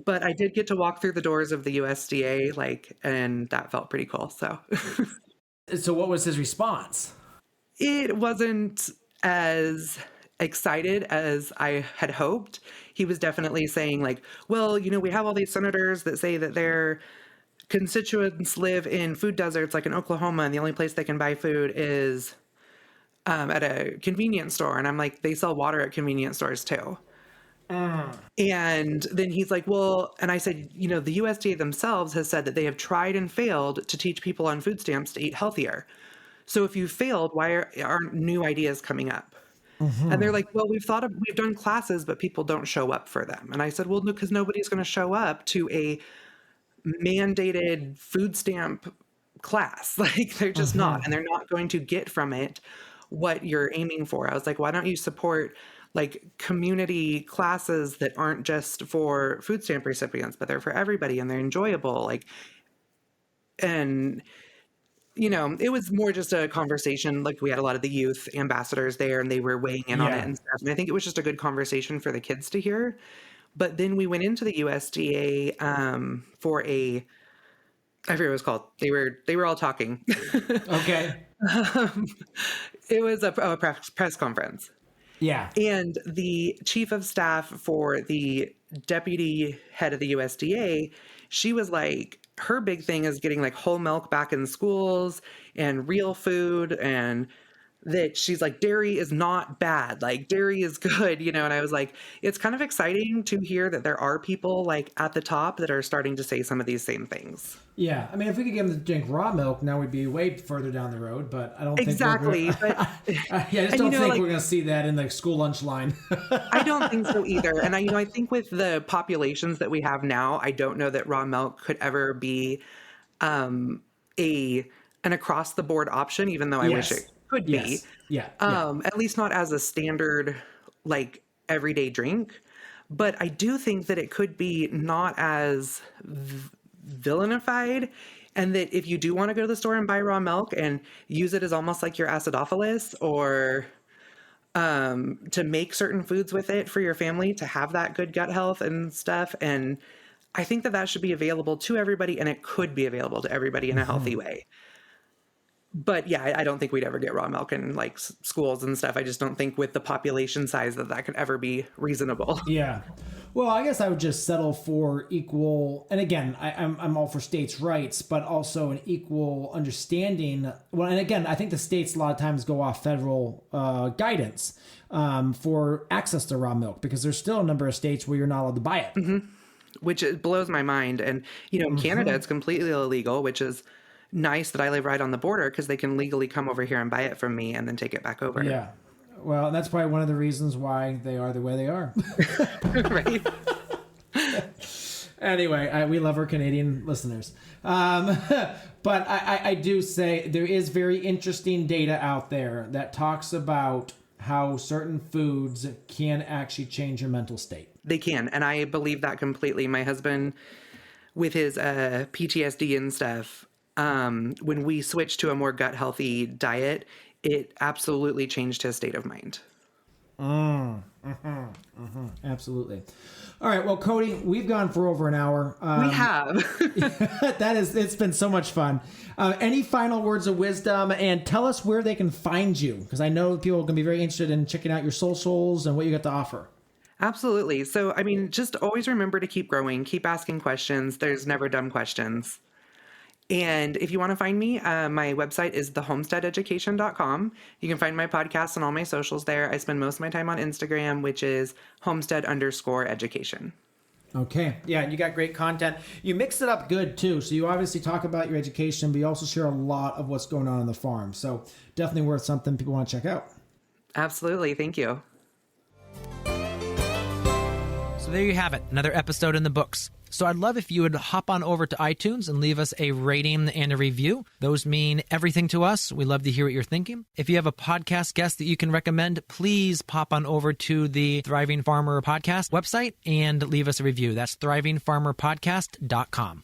But I did get to walk through the doors of the USDA, and that felt pretty cool. So, So what was his response? it wasn't as excited as I had hoped. He was definitely saying like, well, we have all these senators that say that their constituents live in food deserts, like in Oklahoma, and the only place they can buy food is at a convenience store. And I'm like, they sell water at convenience stores too. And then he's like, well, and I said, the USDA themselves has said that they have tried and failed to teach people on food stamps to eat healthier. So if you failed, why aren't new ideas coming up? And they're like, well, we've done classes, but people don't show up for them. And I said, well, no, because nobody's going to show up to a mandated food stamp class. Like, they're just not, and they're not going to get from it what you're aiming for. I was like, why don't you support like community classes that aren't just for food stamp recipients, but they're for everybody and they're enjoyable. And it was more just a conversation. Like, we had a lot of the youth ambassadors there and they were weighing in on it and stuff. And I think it was just a good conversation for the kids to hear. But then we went into the USDA for I forget what it was called. They were all talking. Okay. It was a press conference. Yeah. And the chief of staff for the deputy head of the USDA, she was like, her big thing is getting like whole milk back in schools and real food, and that she's like, dairy is not bad, like dairy is good, and I was like, it's kind of exciting to hear that there are people like at the top that are starting to say some of these same things. Yeah, I mean, if we could get them to drink raw milk, now we'd be way further down the road. But I don't think exactly. I just don't think we're going to see that in the school lunch line. I don't think so either. And I think with the populations that we have now, I don't know that raw milk could ever be an across the board option, even though I wish it could be. Yeah. At least not as a standard, like, everyday drink. But I do think that it could be not as villainified, and that if you do want to go to the store and buy raw milk and use it as almost like your acidophilus, or to make certain foods with it for your family to have that good gut health and stuff. And I think that should be available to everybody, and it could be available to everybody in a healthy way. But yeah, I don't think we'd ever get raw milk in like schools and stuff. I just don't think with the population size that could ever be reasonable. Yeah. Well, I guess I would just settle for equal, and again, I'm all for states' rights, but also an equal understanding. Well, and again, I think the states a lot of times go off federal guidance for access to raw milk, because there's still a number of states where you're not allowed to buy it. Which it blows my mind. And, in Canada, it's completely illegal, which is nice that I live right on the border, because they can legally come over here and buy it from me and then take it back over. Yeah. Well, that's probably one of the reasons why they are the way they are. Right. Anyway, we love our Canadian listeners. But I do say there is very interesting data out there that talks about how certain foods can actually change your mental state. They can. And I believe that completely. My husband, with his PTSD and stuff, when we switched to a more gut healthy diet, it absolutely changed his state of mind. Absolutely. All right. Well, Kody, we've gone for over an hour. We have. It's been so much fun. Any final words of wisdom, and tell us where they can find you, because I know people are going to be very interested in checking out your socials and what you got to offer. Absolutely. So, just always remember to keep growing, keep asking questions. There's never dumb questions. And if you want to find me, my website is thehomesteadeducation.com. You can find my podcast and all my socials there. I spend most of my time on Instagram, which is homestead_education. Okay. Yeah, you got great content. You mix it up good too. So you obviously talk about your education, but you also share a lot of what's going on the farm. So definitely worth something people want to check out. Absolutely. Thank you. So there you have it, another episode in the books. So I'd love if you would hop on over to iTunes and leave us a rating and a review. Those mean everything to us. We love to hear what you're thinking. If you have a podcast guest that you can recommend, please pop on over to the Thriving Farmer Podcast website and leave us a review. That's thrivingfarmerpodcast.com.